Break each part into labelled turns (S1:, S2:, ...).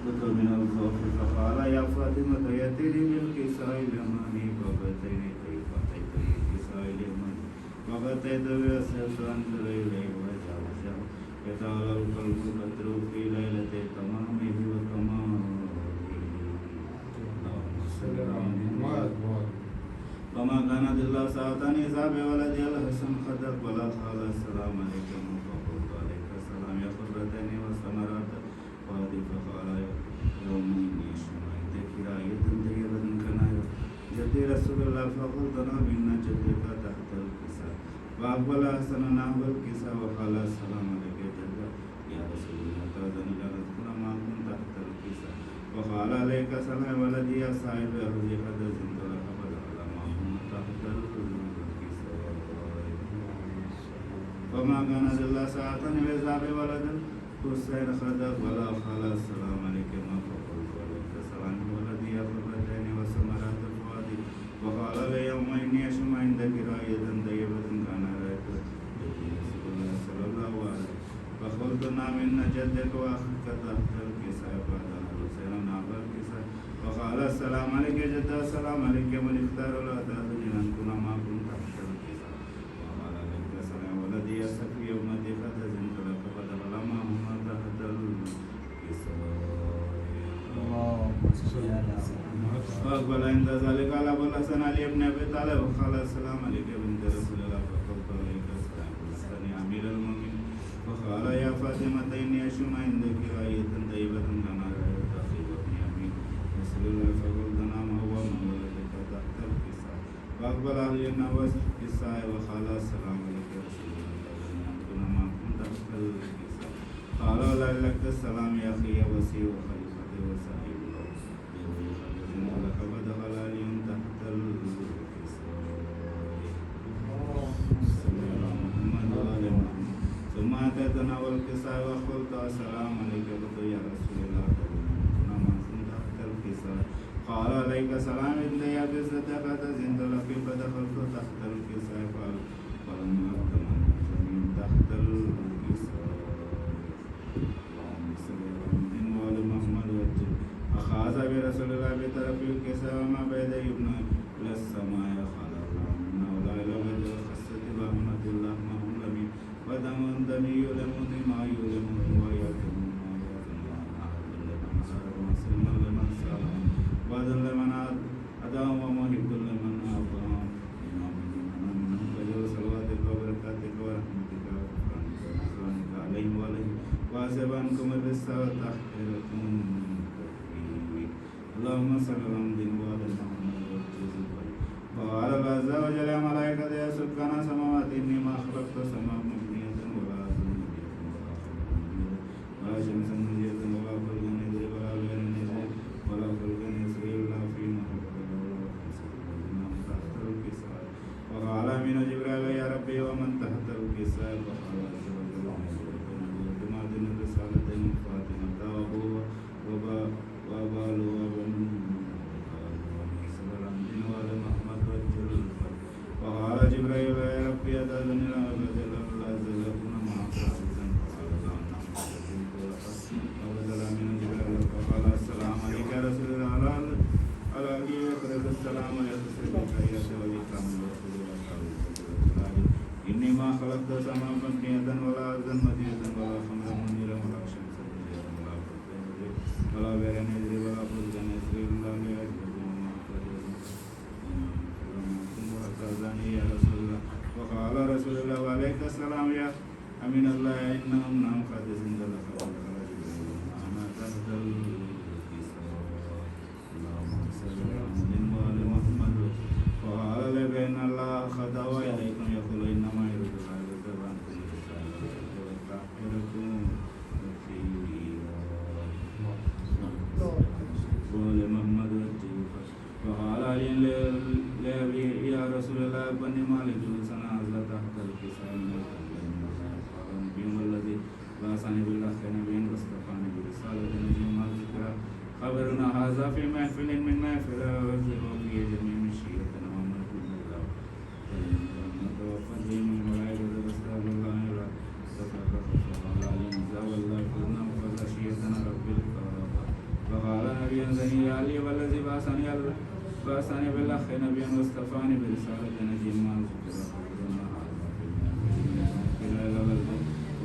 S1: ذكر من الخوف فقال يا فاطمة يأتيني بالكساء اليماني فغطيني كيف أتيت بالكساء اليماني فغطيت وأسرت أنظر إليه وإذا وجهه يتعالى القلب قدر في ليلة تمامه وكماله اللهم صل على وما كانت إلا ساعة إذا بولد الحسن خدق ولا قال السلام عليكم فقلت عليك السلام يا قرتين وثمرات فؤادي فقال يوم إني شمعت كراية طيبة كناية جدي رسول الله فقلت نعم إن جدك تحت الكساء فأقبل حسن نحو الكساء وقال السلام عليك جدك يا رسول الله تأذن إلى ندخل معكم تحت الكساء وقال عليك السلام ولدي يا صاحب أهلي قد زنت لك وما كان إلا ساعة إذا بولد حسين خدق ولا قال السلام عليكم فقلت عليك السلام ولدي يا قرتين وثمرات الفؤاد وقال لي يوم إني أشم عندك راية طيبة كان رأيت رسول الله صلى الله عليه فقلت نعم إن جدك وأخذك تحت الكساء بعد حسين نحو الكساء وقال السلام عليك جد السلام عليك من اختار لا تأذن أن كن ما كنت تحت الكساء وقال عليك السلام ولدي يستفي أمتي قد زنت لك فدخل معهم تحت الكساء فأقبل عند ذلك على أبو الحسن علي بن أبي طالب وقال السلام عليك بنت رسول الله فقلت عليك السلام ولستني أمير المؤمنين وقال يا فاطمة إني أشم عندك راية طيبة كما رأيت أخي وابن أمي رسول الله فقلت نعم هو من ولدك تحت الكساء فأقبل علي نحو الكساء وقال السلام عليك رسول الله أن كنا معكم تحت الكساء قال لا لك السلام يا أخي وسيء وخليفتي وصاحب الله ولك فدخل علي تحت الكساء صلى الله محمد وآل محمد ثم أتيتنا والكساء وقلت السلام عليك قلت يا رسول الله كنا معكم تحت الكساء قال عليك السلام إن يا بزتك تزند لك فدخلت تحت الكساء فلم أتمنى من تحت الكساء اللهم صل على محمد وآل محمد وجل أخذ برسول الله بطرف الكساء وما بين يبنى إلى السماء قال الله منا ولا إلى وجه خصت رحمة الله معهم لمن ودم دمي يلمني ما يلمني ويأتم ما يأتم لمن سار وسلم لمن سار وذل لمن أدام ومحب لمن أعطاه إمام من فجر صلواتك وبركاتك ورحمتك وغفرانك عليهم وعليهم وأحسب عنكم بالسوء تحقيركم اللهم صل على محمد وعلى محمد وقال الله عز وجل يا ملائكة يا سكان سماوات إني ما خلقت سماء مبنية ولا أرض مبنية ولا شمس مبنية ولا خلق نذر ولا غير نذر ولا خلق نذر إلا فيما تحت الكساء وقال من جبريل يا ربي ومن تحت الكساء وقال عز وجل بما دين الرسالتين فاطمة وبال وبن وقال جبريل يا ربي أتأذن إلى أبدل الأزل أكون معك عزيزا فقال لا نعم فبدل من جبريل فقال السلام عليك يا رسول الله على أبي يقرب السلام يتصل بك والإكرام رسول الله إني ما خلقت سماء مبنية ولا أرضا مدينة ولا خمرا منيرا ولا شمسا منيرا ولا فرقا ولا غير نذر ولا فرقا نذر إلا لأجل يا رسول الله وقال رسول الله وعليك السلام يا أمين الله إنهم نعم قد زند لك أنا تحت الكساء اللهم صل على محمد وآل محمد وقال لك إن الله قد أوحى إليكم يقول إنما يريد الله يذهب عنكم الرجال ويطهركم وآل محمد وقال علي يا رسول الله بني مالك جلسنا أزل تحت الكساء قال نبيهم الذي بعثني بالله نبيا واصطفاني برسالة نبي ما ذكر خبرنا هذا في محفل من محفل وفي جميع مشيئتنا وما كنا الله نتوفى من ملائكة رسول الله فقال علي نزا والله كنا فغشيتنا رب الكعبة علي والذي بعثني بالحق نبيا واصطفاني برسالة نبي ما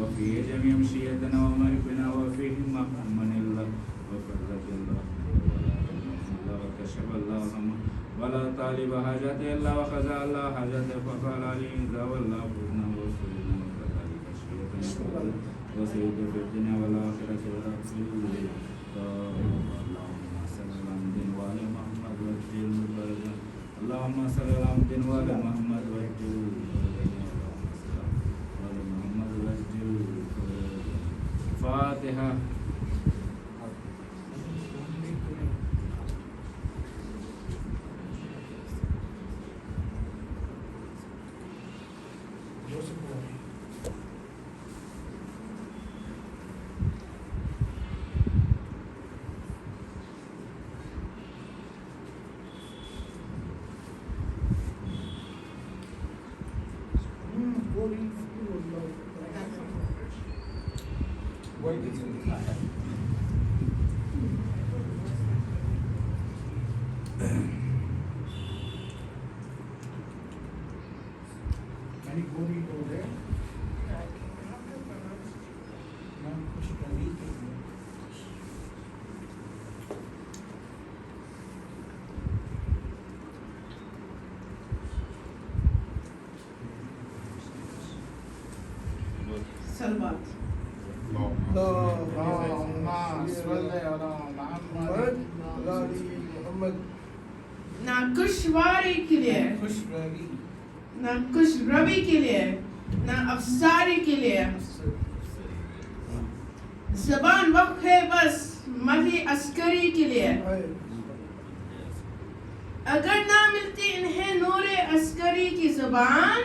S1: وفيه جميع مشيتنا وملكنا وفيه من الله وفرج الله وكشف الله هم ولا طالب حاجة إلا وخزى الله حاجة فقال علي إذا والله فزنا ورسولنا وكذلك شيئا وسيد في الدنيا والآخرة والأخير اللهم صل على محمد وعلى محمد وجل البركة اللهم صل على محمد وعلى محمد وجل فاتحة.
S2: سلوات نہ کشواری کے لیے نہ کش روی کے لیے نہ افساری کے لیے زبان وقت ہے بس مدھی عسکری کے لیے اگر نہ ملتی انہیں نور عسکری کی زبان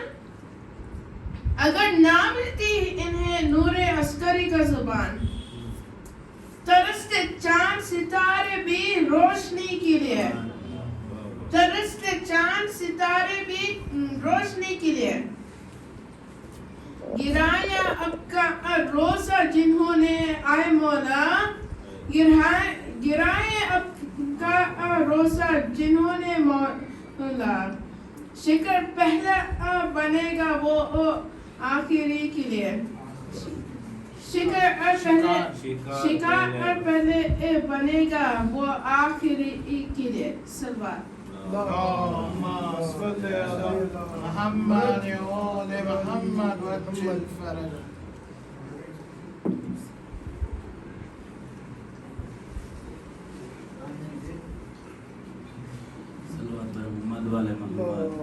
S2: اگر نہ ملتی انہیں نور عسکری کا زبان ترستے چاند ستارے بھی روشنی کے لیے ترستے چاند ستارے بھی روشنی کے لیے گرایا اب کا روزہ جنہوں نے آئے مولا گرائے اب کا روزہ جنہوں نے مولا شکر پہلا بنے گا وہ آخری کے لیے شکار پہلے بنے گا وہ آخری کے لیے سلوات
S3: اللهم صل على محمد وآل محمد وعجل فرجه.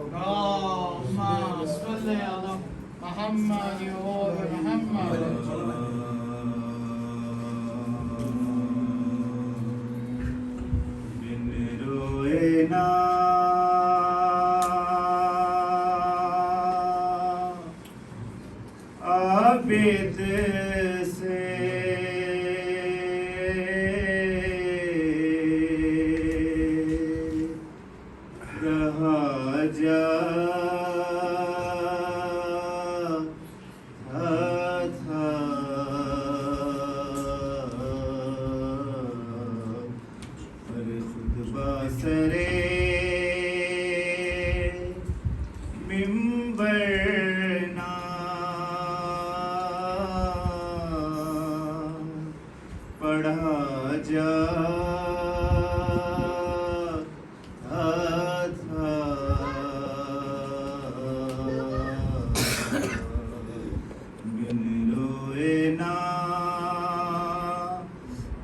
S3: اللهم صل على محمد وآل محمد
S1: عابد سے رہا تھا پر خود باسرے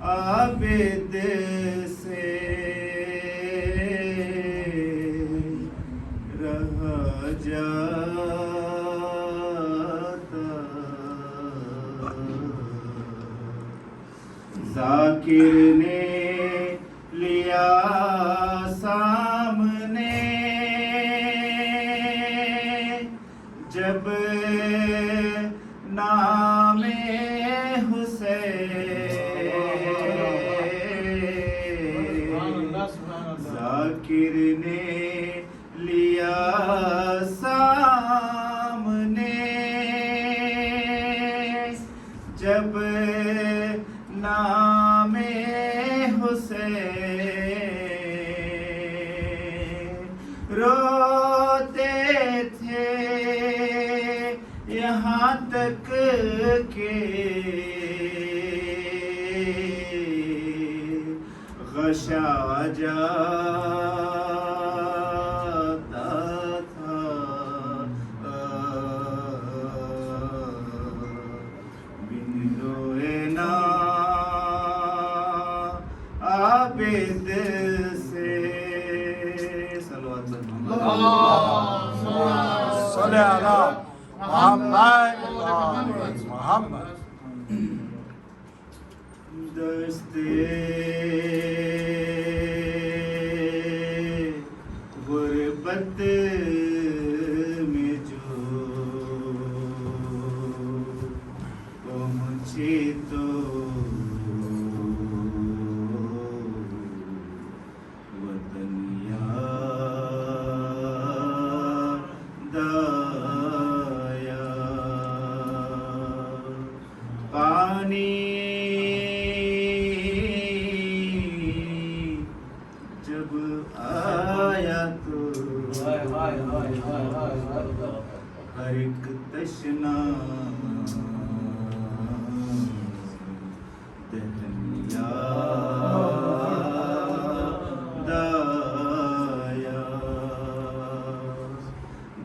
S1: عابد سے رہا جاتا ذاکر نے لیا سامنے جب نام ذاکر نے لیا سامنے جب نام حسین نقشہ جاتا تھا بن روئے نا عابد سے صلوات
S3: صلی علی محمد محمد
S1: دستے غربت میں جو پہنچی تو وطن یاد آیا پانی جب آیا تو ہر ایک تشنا دہن یاد آیا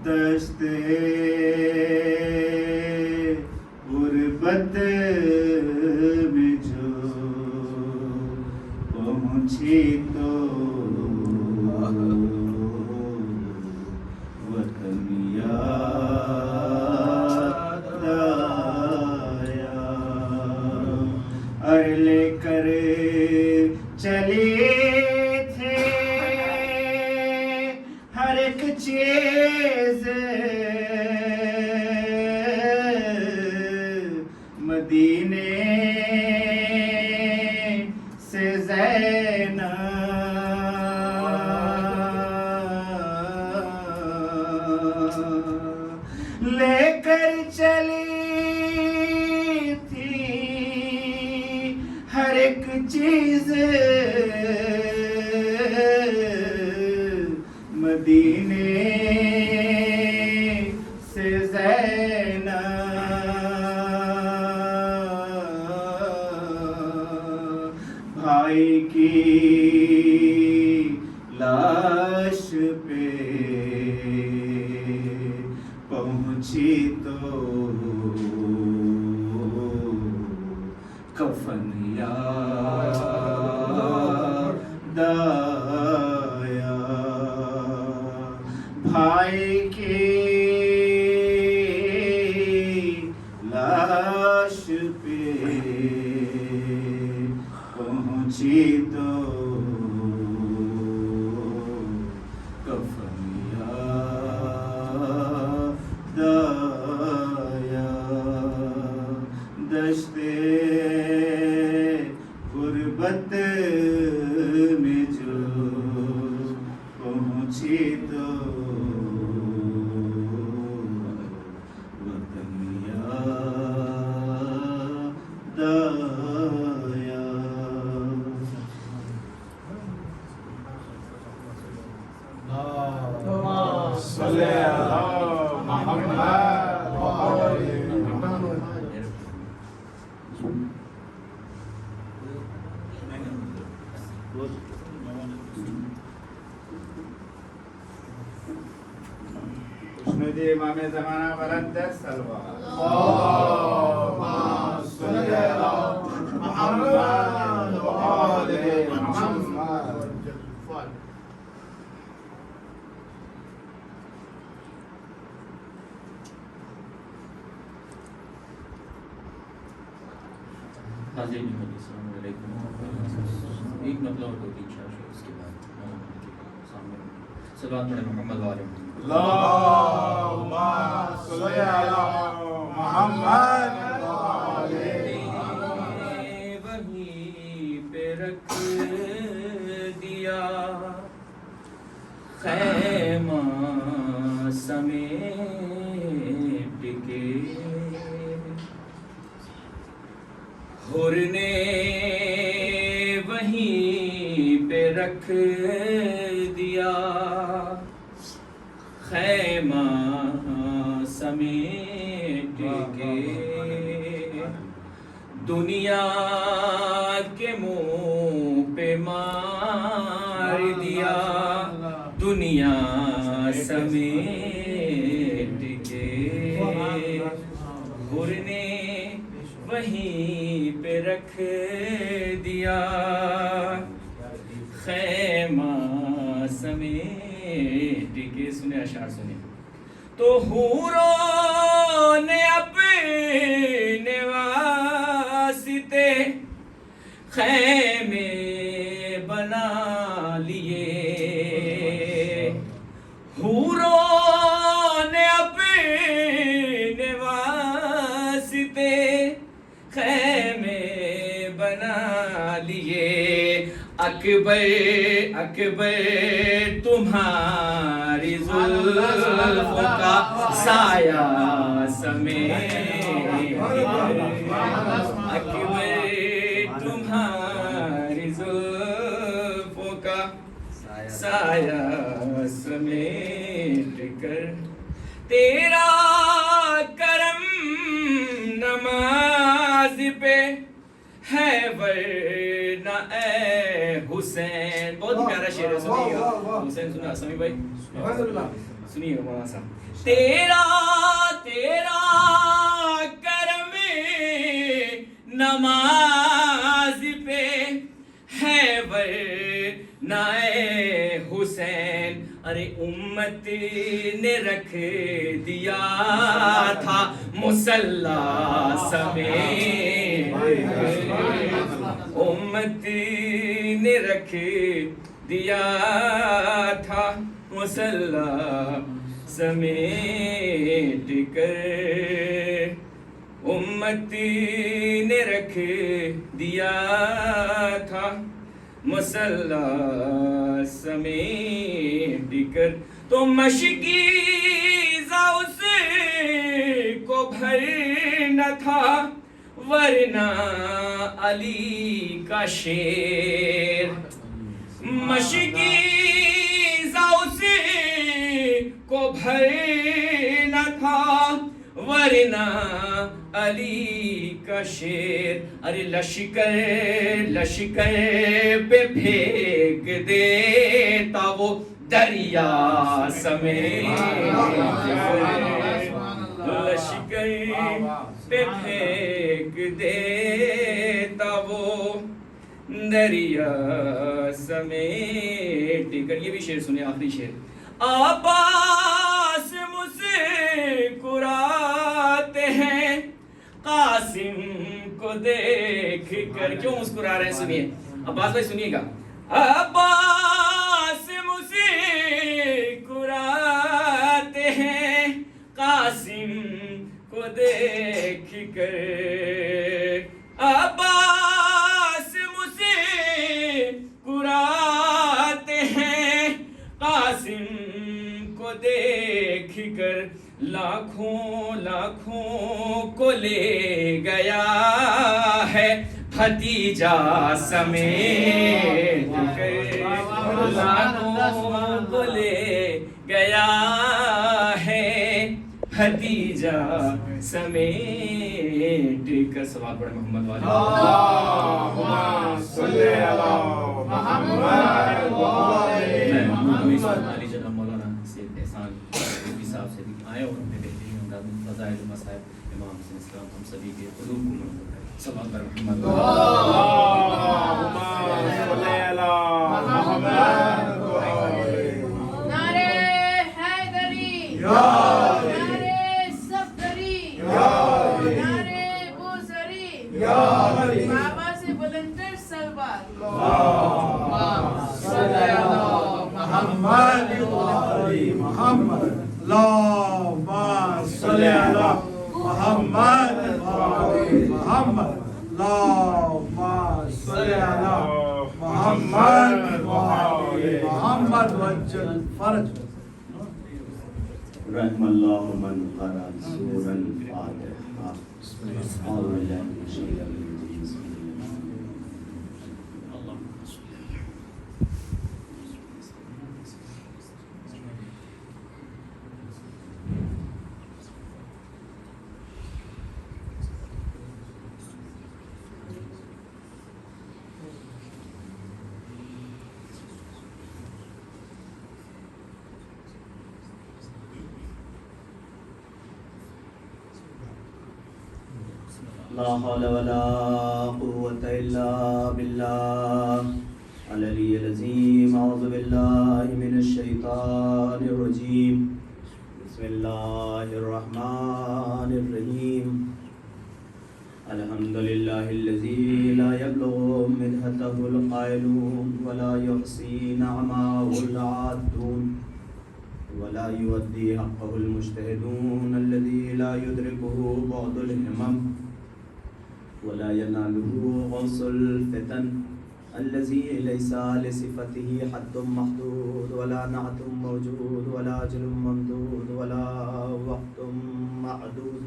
S1: دشت غربت میں جو پہنچی تو وطن یاد آیا اور لے کر چلے تھے ہر ایک چیز مدینے سے زینب لے کر چلی تھی ہر ایک چیز مدینے سے زینب بھائی کی لاش پہ پہنچی تو کفن یاد آیا بھائی کی لاش پہ پہنچی تو کفن یاد آیا دشت غربت میں جو پہنچی تو وطن یاد آیا
S3: صلی علی محمد
S1: خوشنودی امام زمانہ بلند سلوات
S3: اللهم صل على محمد وآل محمد
S4: حاضرین السلام علیکم ایک مطلب اور دو تین شاش ہے اس کے بعد سامنے صلوات پڑھیں محمد والے
S3: اللهم صل على محمد وآل
S4: وہیں پہ رکھ دیا خیمہ سمیٹ کے حور نے وہیں پہ رکھ دیا خیمہ سمیٹ کے دنیا کے منہ پہ مار دیا دنیا سمیٹ کے، حر نے وہیں پہ رکھ دیا خیمہ سمیٹ کے. سنے اشعار سنے. تو حوروں نے اپنے واسطے خیمے بنا لیے، حوروں نے اپنے واسطے خیمے بنا لیے. اکبر تمہاری زلفوں کا سایہ سمیٹ، اکبر تمہاری زلفوں کا سایہ سمیٹ کر، تیرا کرم نماز پہ ہے ورنہ اے حسین. بہت پیارا شعر ہے، سنیے گا حسین. سنا سمی بھائی سنیے گا مولانا صاحب. تیرا کرم نماز پہ ہے ورنہ اے حسین. ارے امت نے رکھ دیا تھا مصلی سمیٹ، امت نے رکھ دیا تھا مصلی سمیٹ کر، امت نے رکھ دیا تھا مصلی سمیٹ کر. تو مشکیزہ اس کو بھرنا تھا ورنہ علی کا شیر، مشکیزہ اس کو بھرنا تھا ورنہ علی کا شیر. ارے لشکر پہ پھینک دیتا وہ دریا سمیٹ، لشکر پہ پھینک دیتا وہ دریا سمیٹ کر. یہ بھی شعر سنے، آخری شعر. عباس مسکراتے ہیں قاسم کو دیکھ کر. کیوں مسکرا رہے ہیں سنیے. عباس بھائی سنیے گا. عباس مسکراتے ہیں قاسم کو دیکھ کر، عباس مسکراتے ہیں قاسم کو دیکھ کر. لاکھوں کو لے گیا ہے بھتیجا سمیٹ کر، لاکھوں کو لے گیا ہے بھتیجا سمیٹ کر. سوال پڑھے محمد والے.
S3: اللہم صلی علی محمد.
S4: علی جناب مولانا سے احسان صاحب سے بھی آئے اور اپنے بہترین انداز میں فضائل و مصائب امام حسین السلام ہم سبھی کے قلوب کو منور کرے. صلوات بر محمد.
S3: اللہم صلی علی محمد.
S2: نعرے حیدری، نعرے صفدری، نعرے بوسری، بابا سے بلندر سلوات.
S3: محمد محمد اللہم صلی علی محمد محمد اللہم صلی علی محمد محمد وجل فرج.
S5: رحم اللہ من قرأ سورة الفاتحة. أعوذ بالله من الشيطان الرجيم. بسم الله الرحمن الرحيم. اللهم صل لا حول ولا قوة إلا بالله العلي العظيم. أعوذ بالله من الشيطان الرجيم. بسم الله الرحمن الرحيم. الحمد لله الذي لا يبلغ مدحته القائلون ولا يحصي نعمه العادون ولا يؤدي حقه المجتهدون الذي لا يدركه بعد الهمم ولا يناله غوص الفتن الذي ليس لصفته حد محدود ولا نعت موجود ولا أجل ممدود ولا وقت معدود.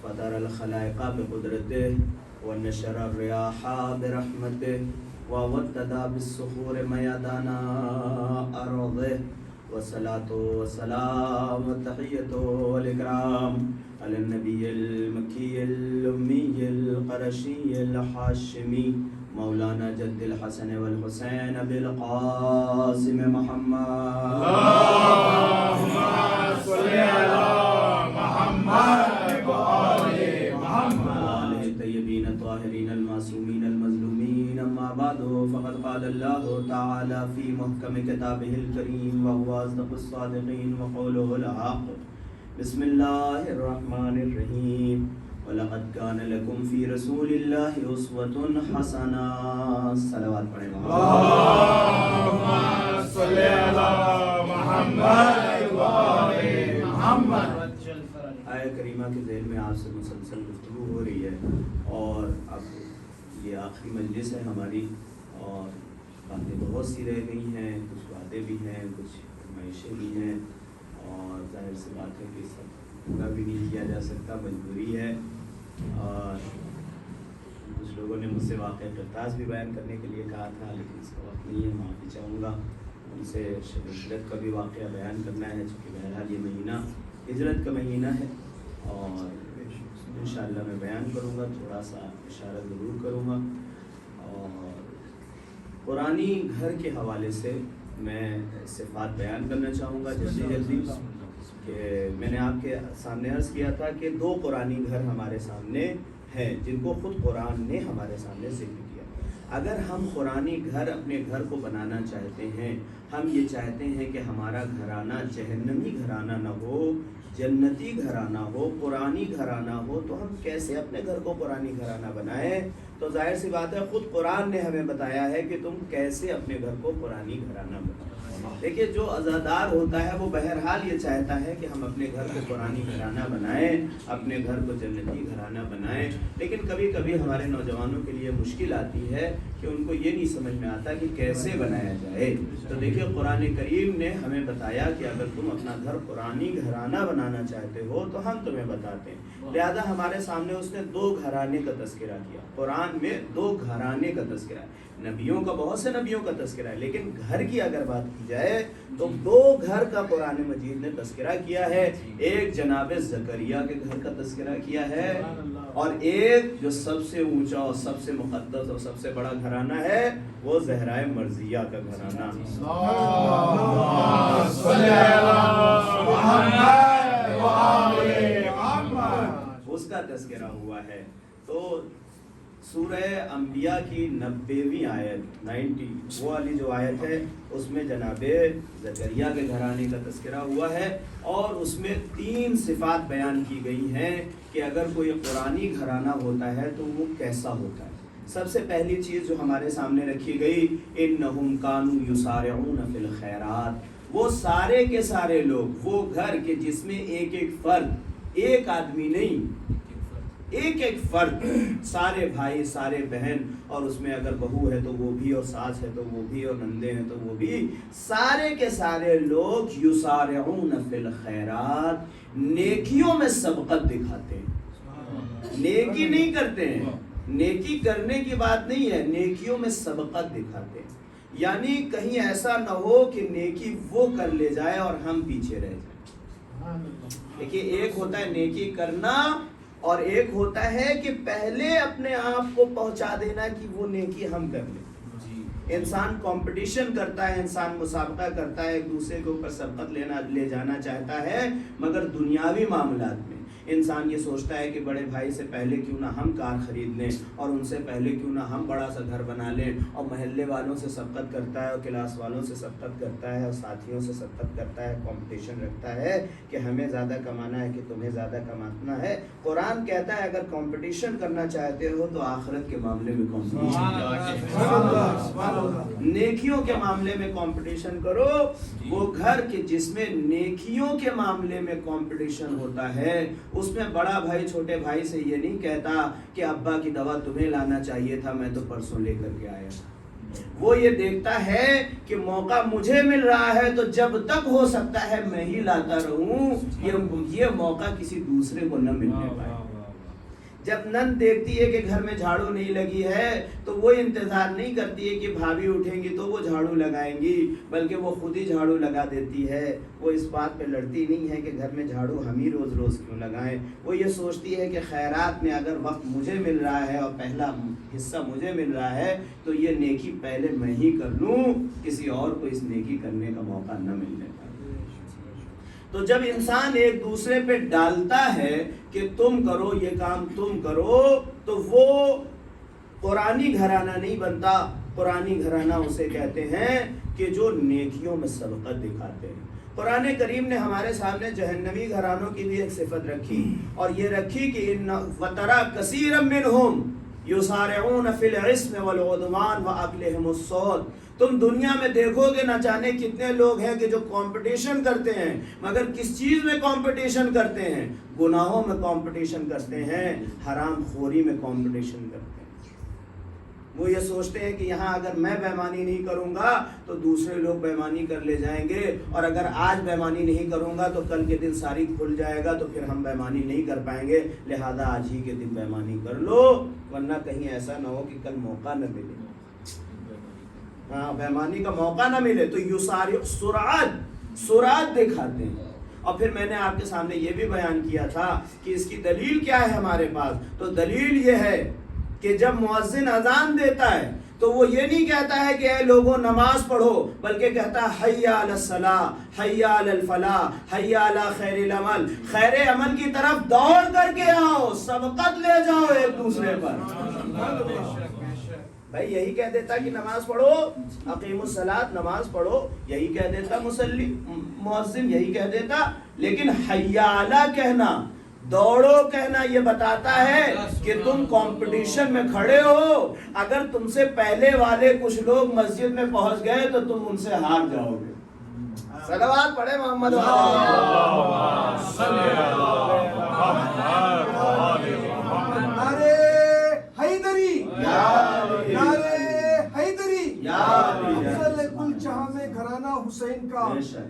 S5: فدر الخلائق بقدرته ونشر الرياح برحمته وودد بالصخور ميدان أرضه. والصلاة والسلام والتحية والإكرام على النبي المكي الأمي القرشي الحاشمي مولانا جد الحسن والحسين بالقاسم محمد.
S3: اللهم صل على محمد وآل محمد
S5: وآل الطيبين الطاهرين المعصومين المظلومين. أما بعد فقد قال الله تعالى في محكم كتابه الكريم وهو أصدق الصادقين وقوله الحق. بسم الله الرحمن الرحيم. وَلَقَدْ كَانَ لَكُمْ فِي رَسُولِ اللَّهِ أُسْوَةٌ حَسَنَةٌ. صلوات پڑھیں.
S3: اللهم صل على محمد وآل محمد.
S5: آیہ کریمہ کے ذیل میں آپ سے مسلسل گفتگو ہو رہی ہے اور اب یہ آخری مجلس ہے ہماری اور باتیں بہت سی رہ گئی ہیں. کچھ باتیں بھی ہیں, کچھ فرمائشیں بھی ہیں اور ظاہر سی بات ہے کہ سب پورا بھی نہیں کیا جا سکتا, مجبوری ہے. اور کچھ لوگوں نے مجھ سے واقعہ کرتاز بھی بیان کرنے کے لیے کہا تھا لیکن اس کا وقت نہیں ہے. معافی چاہوں گا ان سے. شب ہجرت کا بھی واقعہ بیان کرنا ہے چونکہ بہرحال یہ مہینہ ہجرت کا مہینہ ہے اور انشاءاللہ میں بیان کروں گا, تھوڑا سا اشارہ ضرور کروں گا. اور قرآنی گھر کے حوالے سے میں صفات بیان کرنا چاہوں گا جلدی جلدی. کہ میں نے آپ کے سامنے عرض کیا تھا کہ 2 قرآنی گھر ہمارے سامنے ہیں جن کو خود قرآن نے ہمارے سامنے ذکر کیا. اگر ہم قرآنی گھر اپنے گھر کو بنانا چاہتے ہیں, ہم یہ چاہتے ہیں کہ ہمارا گھرانہ جہنمی گھرانہ نہ ہو, جنتی گھرانہ ہو, قرآنی گھرانہ ہو, تو ہم کیسے اپنے گھر کو قرآنی گھرانہ بنائیں؟ تو ظاہر سی بات ہے خود قرآن نے ہمیں بتایا ہے کہ تم کیسے اپنے گھر کو قرآنی گھرانہ بناؤ. دیکھیے جو عزادار ہوتا ہے وہ بہرحال یہ چاہتا ہے کہ ہم اپنے گھر کو قرآنی گھرانہ بنائیں, اپنے گھر کو جنتی گھرانہ بنائیں. لیکن کبھی کبھی ہمارے نوجوانوں کے لیے مشکل آتی ہے کہ ان کو یہ نہیں سمجھ میں آتا کہ کیسے بنایا جائے. تو دیکھیے قرآن کریم نے ہمیں بتایا کہ اگر تم اپنا گھر قرآنی گھرانہ بنانا چاہتے ہو تو ہم تمہیں بتاتے ہیں. لہذا ہمارے سامنے اس نے 2 گھرانے کا تذکرہ کیا. قرآن میں 2 گھرانے کا تذکرہ ہے. نبیوں کا, بہت سے نبیوں کا تذکرہ ہے, لیکن گھر کی اگر بات کی جائے تو 2 گھر کا قرآن مجید نے تذکرہ کیا ہے. ایک جناب زکریا کے گھر کا تذکرہ کیا ہے اور ایک جو سب سے اونچا اور سب سے مقدس اور سب سے بڑا گھرانہ ہے وہ زہرائے مرضیہ کا گھرانہ.
S3: اللهم صل على محمد وآل محمد.
S5: اس کا تذکرہ ہوا ہے. تو سورہ انبیاء کی 90ویں آیت 90 وہ والی جو آیت ہے اس میں جناب زکریا کے گھرانے کا تذکرہ ہوا ہے اور اس میں 3 صفات بیان کی گئی ہیں کہ اگر کوئی قرآنی گھرانہ ہوتا ہے تو وہ کیسا ہوتا ہے. سب سے پہلی چیز جو ہمارے سامنے رکھی گئی, انہم کانوا یسارعون فی الخیرات. وہ سارے کے سارے لوگ, وہ گھر کے جس میں ایک ایک فرد, ایک آدمی نہیں, ایک ایک فرد, سارے بھائی سارے بہن, اور اس میں اگر بہو ہے تو وہ بھی, اور ساس ہے تو وہ بھی, اور نندے ہیں تو وہ بھی, سارے کے سارے لوگ یسارعون فی الخیرات, نیکیوں میں سبقت دکھاتے ہیں. نیکی نہیں کرتے ہیں, نیکی کرنے کی بات نہیں ہے, نیکیوں میں سبقت دکھاتے ہیں. یعنی کہیں ایسا نہ ہو کہ نیکی وہ کر لے جائے اور ہم پیچھے رہ جائیں. دیکھیے ایک ہوتا ہے نیکی کرنا اور ایک ہوتا ہے کہ پہلے اپنے آپ کو پہنچا دینا کہ وہ نیکی ہم کر لیں. انسان کمپٹیشن کرتا ہے, انسان مسابقہ کرتا ہے, ایک دوسرے کے اوپر سبقت لے جانا چاہتا ہے, مگر دنیاوی معاملات میں. انسان یہ سوچتا ہے کہ بڑے بھائی سے پہلے کیوں نہ ہم کار خرید لیں، اور ان سے پہلے کیوں نہ ہم بڑا سا گھر بنا لیں، اور محلے والوں سے سبقت کرتا ہے، اور کلاس والوں سے سبقت کرتا ہے، اور ساتھیوں سے سبقت کرتا ہے، کمپٹیشن رکھتا ہے کہ ہمیں زیادہ کمانا ہے کہ تمہیں زیادہ کمانا ہے۔ قرآن کہتا ہے اگر کمپٹیشن کرنا چاہتے ہو تو آخرت کے معاملے میں کمپٹیشن کرو، نیکیوں کے معاملے میں کمپٹیشن کرو۔ وہ گھر کے جس میں نیکیوں کے معاملے میں کمپٹیشن ہوتا ہے، اس میں بڑا بھائی چھوٹے بھائی سے یہ نہیں کہتا کہ ابا کی دوا تمہیں لانا چاہیے تھا، میں تو پرسوں لے کر کے آیا۔ وہ یہ دیکھتا ہے کہ موقع مجھے مل رہا ہے تو جب تک ہو سکتا ہے میں ہی لاتا رہوں، یہ موقع کسی دوسرے کو نہ ملنے پائے۔ جب نند دیکھتی ہے کہ گھر میں جھاڑو نہیں لگی ہے تو وہ انتظار نہیں کرتی ہے کہ بھابھی اٹھیں گی تو وہ جھاڑو لگائیں گی، بلکہ وہ خود ہی جھاڑو لگا دیتی ہے۔ وہ اس بات پہ لڑتی نہیں ہے کہ گھر میں جھاڑو ہم ہی روز روز کیوں لگائیں، وہ یہ سوچتی ہے کہ خیرات میں اگر وقت مجھے مل رہا ہے اور پہلا حصہ مجھے مل رہا ہے تو یہ نیکی پہلے میں ہی کر لوں، کسی اور کو اس نیکی کرنے کا موقع نہ ملنے پائے۔ تو جب انسان ایک دوسرے پہ ڈالتا ہے کہ تم کرو یہ کام تم کرو، تو وہ قرآنی گھرانہ نہیں بنتا۔ قرآنی گھرانہ اسے کہتے ہیں کہ جو نیکیوں میں سبقت دکھاتے ہیں۔ قرآن کریم نے ہمارے سامنے جہنمی گھرانوں کی بھی ایک صفت رکھی، اور یہ رکھی کہ وَتَرَى كَثِيرًا مِّنْهُمْ يُسَارِعُونَ فِي الْإِثْمِ وَالْعُدْوَانِ وَأَكْلِهِمُ السُّحْتَ۔ تم دنیا میں دیکھو گے نہ جانے کتنے لوگ ہیں کہ جو کمپٹیشن کرتے ہیں، مگر کس چیز میں کمپٹیشن کرتے ہیں؟ گناہوں میں کمپٹیشن کرتے ہیں، حرام خوری میں کمپٹیشن کرتے ہیں۔ وہ یہ سوچتے ہیں کہ یہاں اگر میں بیمانی نہیں کروں گا تو دوسرے لوگ بیمانی کر لے جائیں گے، اور اگر آج بیمانی نہیں کروں گا تو کل کے دن ساری کھل جائے گا تو پھر ہم بیمانی نہیں کر پائیں گے، لہذا آج ہی کے دن بیمانی کر لو، ورنہ کہیں ایسا نہ ہو کہ کل موقع نہ ملے، ہاں بیمانی کا موقع نہ ملے۔ تو یسارع سرعت دکھاتے ہیں۔ اور پھر میں نے آپ کے سامنے یہ بھی بیان کیا تھا کہ اس کی دلیل کیا ہے ہمارے پاس، تو دلیل یہ ہے کہ جب مؤذن اذان دیتا ہے تو وہ یہ نہیں کہتا ہے کہ اے لوگوں نماز پڑھو، بلکہ کہتا ہے حی علی الصلاۃ، حی علی الفلاح، حی علی خیر العمل، خیر عمل کی طرف دوڑ کر کے آؤ، سبقت لے جاؤ ایک دوسرے پر۔ بھائی یہی کہہ دیتا کہ نماز پڑھو، اقیم الصلاۃ، نماز پڑھو، یہی کہہ دیتا مصلی مؤذن، یہی کہہ دیتا، لیکن حی علی کہنا، دوڑو کہنا، یہ بتاتا ہے کہ تم کمپٹیشن میں کھڑے ہو، اگر تم سے پہلے والے کچھ لوگ مسجد میں پہنچ گئے تو تم ان سے ہار جاؤ گے۔ صلوات پڑھے محمد
S3: حیدری، نعرے حیدری، افضل کل جہاں میں گھرانہ حسین کا،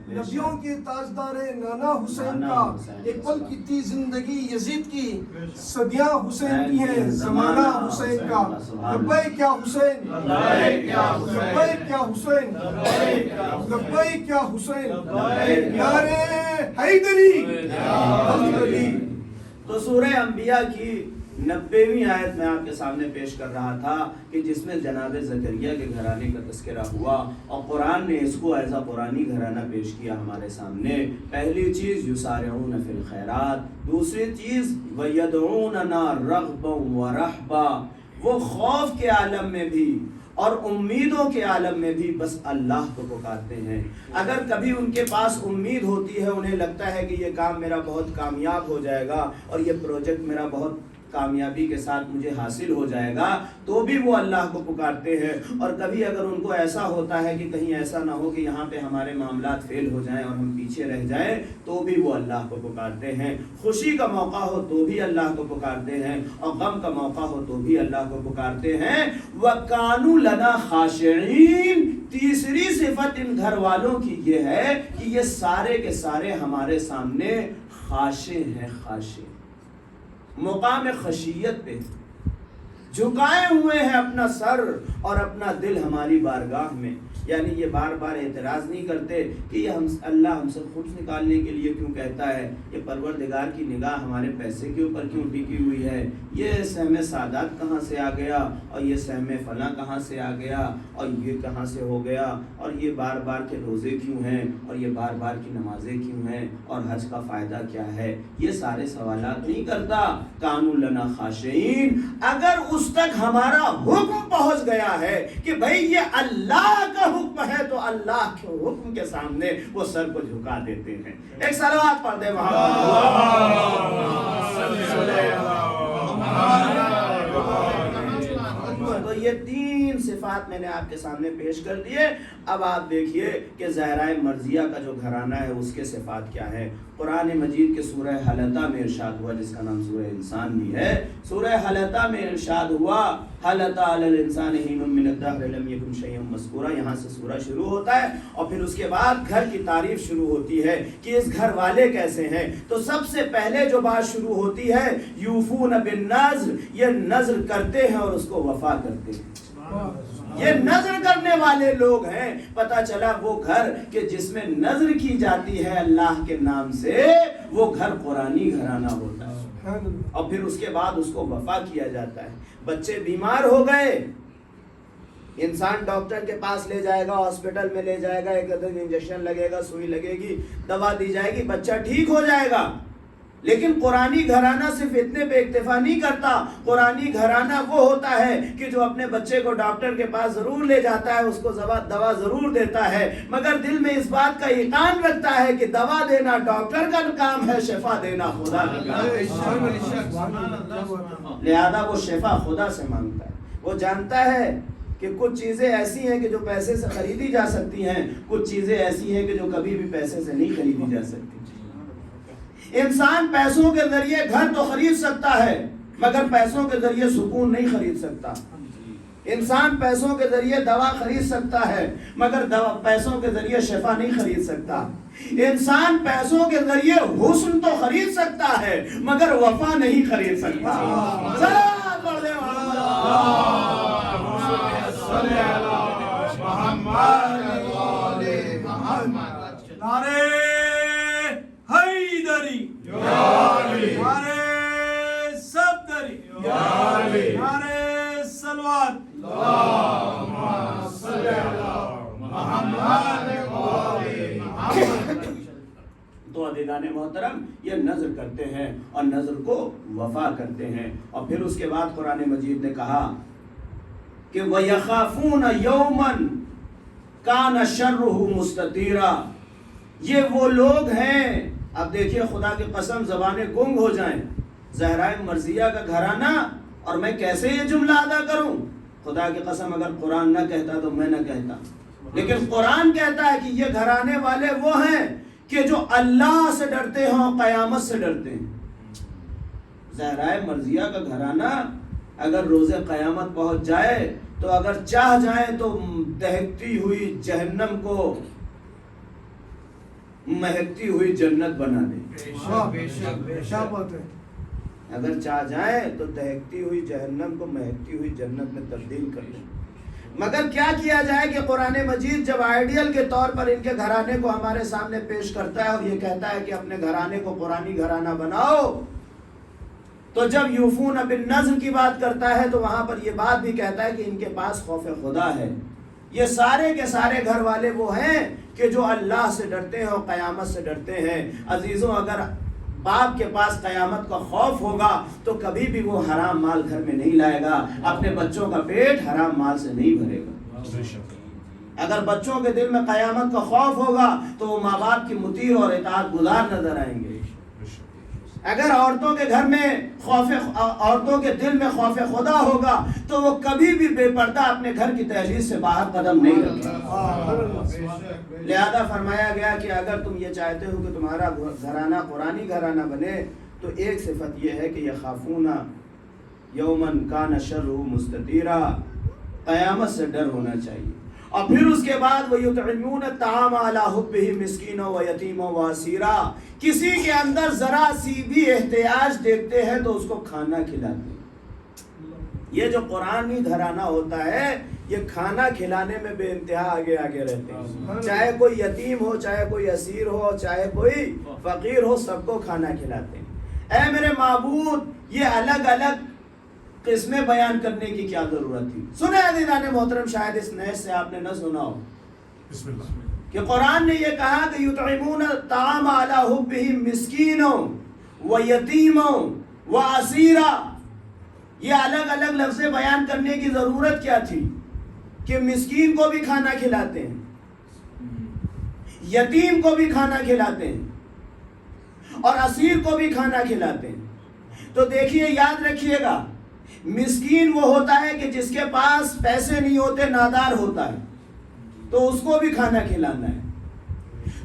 S3: نبیوں کے تاجدار نانا حسین کا، ایک پل کی تھی زندگی یزید کی، صدیاں حسین کی ہیں زمانہ حسین کا، لبیک یا حسین، لبیک یا حسین، لبیک یا حسین، نعرے حیدری۔
S5: تو سورہ انبیاء کی 90ویں آیت میں آپ کے سامنے پیش کر رہا تھا کہ جس میں جناب زکریا کے گھرانے کا تذکرہ ہوا، اور قرآن نے اس کو ایز اے قرآنی گھرانہ پیش کیا ہمارے سامنے۔ پہلی چیز یسارعون فی الخیرات، دوسری چیز ویدعوننا رغبا ورہبا، وہ خوف کے عالم میں بھی اور امیدوں کے عالم میں بھی بس اللہ کو پکارتے ہیں۔ اگر کبھی ان کے پاس امید ہوتی ہے، انہیں لگتا ہے کہ یہ کام میرا بہت کامیاب ہو جائے گا اور یہ پروجیکٹ میرا بہت کامیابی کے ساتھ مجھے حاصل ہو جائے گا، تو بھی وہ اللہ کو پکارتے ہیں۔ اور کبھی اگر ان کو ایسا ہوتا ہے کہ کہیں ایسا نہ ہو کہ یہاں پہ ہمارے معاملات فیل ہو جائیں اور ہم پیچھے رہ جائیں، تو بھی وہ اللہ کو پکارتے ہیں۔ خوشی کا موقع ہو تو بھی اللہ کو پکارتے ہیں، اور غم کا موقع ہو تو بھی اللہ کو پکارتے ہیں۔ وَكَانُوا لَنَا خَاشِعِينَ، تیسری صفت ان گھر والوں کی یہ ہے کہ یہ سارے کے سارے ہمارے سامنے خاشع ہیں۔ خاشع مقام خشیت پہ، جھکائے ہوئے ہیں اپنا سر اور اپنا دل ہماری بارگاہ میں. یعنی یہ بار بار اعتراض نہیں کرتے کہ یہ اللہ ہم سے خبز نکالنے کے لیے کیوں کہتا ہے, یہ پروردگار کی نگاہ ہمارے پیسے کے اوپر کیوں ٹکی ہوئی ہے, یہ سہم سعادت کہاں سے آ گیا, اور یہ سہم فلاں کہاں سے آ گیا, اور یہ کہاں سے ہو گیا, اور یہ بار بار کے روزے کیوں ہیں, اور یہ بار بار کی نمازیں کیوں ہیں, اور حج کا فائدہ کیا ہے. یہ سارے سوالات نہیں کرتا. کانوا لنا خاشعین. اگر اس تک ہمارا حکم پہنچ گیا ہے کہ بھئی یہ اللہ کا حکم ہے تو اللہ کے حکم کے سامنے وہ سر کو جھکا دیتے ہیں. ایک صلوات پڑھ دے تو یہ 3 صفات میں نے آپ کے سامنے پیش کر دیے. اب آپ دیکھیے کہ زہرائے مرضیہ کا جو گھرانہ ہے اس کے صفات کیا ہے. قرآن مجید کے سورہ حلطہ میں ارشاد ہوا, جس کا نام سورہ انسان بھی ہے. سورہ حلطہ میں ارشاد ہوا حلطہ علی الانسان حین من الدہر لم یکن شیئا مذکورا. یہاں سے سورہ شروع ہوتا ہے اور پھر اس کے بعد گھر کی تعریف شروع ہوتی ہے کہ اس گھر والے کیسے ہیں. تو سب سے پہلے جو بات شروع ہوتی ہے یوفون بالنذر, یہ نذر کرتے ہیں اور اس کو وفا کرتے ہیں. یہ نذر کرنے والے لوگ ہیں. پتہ چلا وہ گھر کہ جس میں نذر کی جاتی ہے اللہ کے نام سے وہ گھر قرآنی گھرانہ ہوتا ہے, اور پھر اس کے بعد اس کو وفا کیا جاتا ہے. بچے بیمار ہو گئے, انسان ڈاکٹر کے پاس لے جائے گا, ہاسپٹل میں لے جائے گا, ایک عدد انجیکشن لگے گا, سوئی لگے گی, دوا دی جائے گی, بچہ ٹھیک ہو جائے گا. لیکن قرآنی گھرانہ صرف اتنے پہ اکتفا نہیں کرتا. قرآنی گھرانہ وہ ہوتا ہے کہ جو اپنے بچے کو ڈاکٹر کے پاس ضرور لے جاتا ہے, اس کو دوا ضرور دیتا ہے, مگر دل میں اس بات کا ایقان رکھتا ہے کہ دوا دینا ڈاکٹر کا کام ہے, شفا دینا خدا کا کام ہے. لہذا وہ شفا خدا سے مانگتا ہے. وہ جانتا ہے کہ کچھ چیزیں ایسی ہیں کہ جو پیسے سے خریدی جا سکتی ہیں, کچھ چیزیں ایسی ہیں کہ جو کبھی بھی پیسے سے نہیں خریدی جا سکتی. انسان پیسوں کے ذریعے گھر تو خرید سکتا ہے مگر پیسوں کے ذریعے سکون نہیں خرید سکتا. انسان پیسوں کے ذریعے دوا خرید سکتا ہے مگر پیسوں کے ذریعے شفا نہیں خرید سکتا. انسان پیسوں کے ذریعے حسن تو خرید سکتا ہے مگر وفا نہیں خرید سکتا. سلام پڑھ دے
S3: نعرے حیدری, نعرے صفدری, نعرے صلوات.
S5: تو عزیزان محترم یہ نذر کرتے ہیں اور نذر کو وفا کرتے ہیں. اور پھر اس کے بعد قرآن مجید نے کہا کہ وَيَخَافُونَ يَوْمًا كَانَ شَرُّهُ مُسْتَطِيرًا. یہ وہ لوگ ہیں. اب دیکھیے خدا کی قسم زبانیں گنگ ہو جائیں. زہرائے مرضیہ کا گھرانہ اور میں کیسے یہ جملہ ادا کروں. خدا کی قسم اگر قرآن نہ کہتا تو میں نہ کہتا, لیکن قرآن کہتا ہے کہ یہ گھرانے والے وہ ہیں کہ جو اللہ سے ڈرتے ہیں اور قیامت سے ڈرتے ہیں. زہرائے مرضیہ کا گھرانہ اگر روز قیامت پہنچ جائے تو اگر چاہ جائیں تو دہکتی ہوئی جہنم کو مہکتی ہوئی جنت بنا دیں. اگر چاہ جائیں تو دہکتی ہوئی جہنم کو مہکتی ہوئی جنت میں تبدیل کر دیں. مگر کیا کیا جائے کہ قرآن مجید جب آئیڈیل کے طور پر ان کے گھرانے کو ہمارے سامنے پیش کرتا ہے اور یہ کہتا ہے کہ اپنے گھرانے کو قرآنی گھرانہ بناؤ, تو جب یوفون بالنذر کی بات کرتا ہے تو وہاں پر یہ بات بھی کہتا ہے کہ ان کے پاس خوف خدا ہے. یہ سارے کے سارے گھر والے وہ ہیں کہ جو اللہ سے ڈرتے ہیں اور قیامت سے ڈرتے ہیں. عزیزوں اگر باپ کے پاس قیامت کا خوف ہوگا تو کبھی بھی وہ حرام مال گھر میں نہیں لائے گا, اپنے بچوں کا پیٹ حرام مال سے نہیں بھرے گا. اگر بچوں کے دل میں قیامت کا خوف ہوگا تو وہ ماں باپ کی مطیع اور اطاعت گزار نظر آئیں گے. اگر عورتوں کے گھر میں عورتوں کے دل میں خوف خدا ہوگا تو وہ کبھی بھی بے پردہ اپنے گھر کی دہلیز سے باہر قدم نہیں رکھیں. لہذا فرمایا گیا کہ اگر تم یہ چاہتے ہو کہ تمہارا گھرانہ قرآنی گھرانہ بنے تو ایک صفت یہ ہے کہ یخافون یومن کان شرہ مستطیرا, قیامت سے ڈر ہونا چاہیے. اور پھر اس کے بعد وَيُطْعِمُونَ الطَّعَامَ عَلَىٰ حُبِّهِ مِسْكِينًا وَيَتِيمًا وَأَسِيرًا. کسی کے اندر ذرا سی بھی احتیاج دیکھتے ہیں تو اس کو کھانا کھلاتے ہیں. یہ جو قرآنی گھرانہ ہوتا ہے یہ کھانا کھلانے میں بے انتہا آگے آگے رہتے ہیں. چاہے کوئی یتیم ہو, چاہے کوئی اسیر ہو, چاہے کوئی فقیر ہو, سب کو کھانا کھلاتے ہیں. اے میرے معبود, یہ الگ الگ قسمیں بیان کرنے کی کیا ضرورت تھی؟ سنیں عزیزان محترم, شاید اس نئے سے آپ نے نہ سنا ہو
S6: بسم اللہ.
S5: کہ قرآن نے یہ کہا کہ یطعمون الطعام علی حبہ مسکینوں و یتیموں و اسیرا. یہ الگ الگ لفظیں بیان کرنے کی ضرورت کیا تھی کہ مسکین کو بھی کھانا کھلاتے ہیں, یتیم کو بھی کھانا کھلاتے ہیں, اور اسیر کو بھی کھانا کھلاتے ہیں. تو دیکھیے, یاد رکھیے گا, مسکین وہ ہوتا ہے کہ جس کے پاس پیسے نہیں ہوتے, نادار ہوتا ہے, تو اس کو بھی کھانا کھلانا ہے.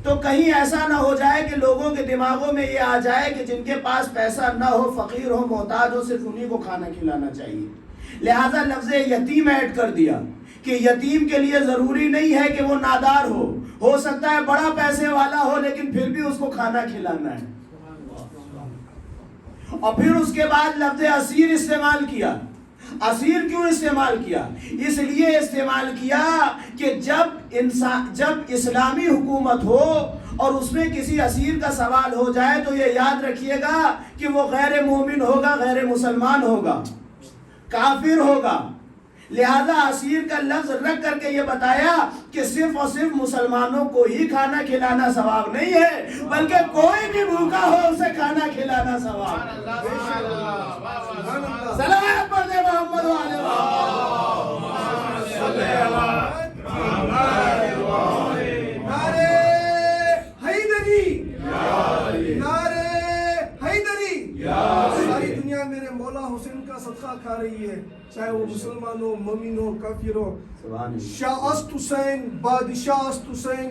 S5: تو کہیں ایسا نہ ہو جائے کہ لوگوں کے دماغوں میں یہ آ جائے کہ جن کے پاس پیسہ نہ ہو, فقیر ہو, محتاج ہو, صرف انہی کو کھانا کھلانا چاہیے. لہذا لفظ یتیم ایڈ کر دیا کہ یتیم کے لیے ضروری نہیں ہے کہ وہ نادار ہو سکتا ہے بڑا پیسے والا ہو, لیکن پھر بھی اس کو کھانا کھلانا ہے. اور پھر اس کے بعد لفظ اسیر استعمال کیا. اسیر کیوں استعمال کیا؟ اس لیے استعمال کیا کہ جب اسلامی حکومت ہو اور اس میں کسی اسیر کا سوال ہو جائے تو یہ یاد رکھیے گا کہ وہ غیر مومن ہوگا, غیر مسلمان ہوگا, کافر ہوگا. لہذا اسیر کا لفظ رکھ کر کے یہ بتایا کہ صرف اور صرف مسلمانوں کو ہی کھانا کھلانا ثواب نہیں ہے, بلکہ کوئی بھی بھوکا ہو اسے کھانا کھلانا ثواب. صلوات پڑھ دے محمد والے
S3: نعرے حیدری, نعرے حیدری. ساری دنیا میرے مولا حسین کا صدقہ کھا رہی ہے, چاہے وہ مسلمان ہو, مومن ہو, کافر ہو. شاہ است حسین, بادشاہ است حسین,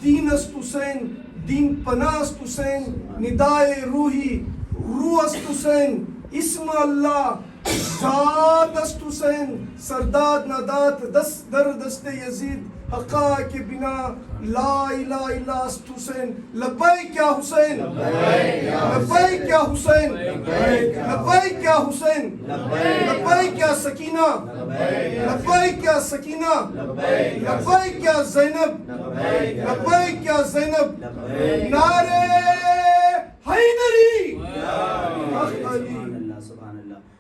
S3: دین است حسین, دین پناہ است حسین, ندائے روحی, روح است حسین, اسم اللہ, ذات است حسین, سرداد نادات, دست در دست یزید, حقا کے بنا لا الہ الا است حسین. لبیک یا حسین, لبیک یا حسین, لبیک یا حسین, لبیک یا سکینہ, لبیک یا سکینہ, لبیک یا زینب, لبیک یا زینب. نعرے حیدری.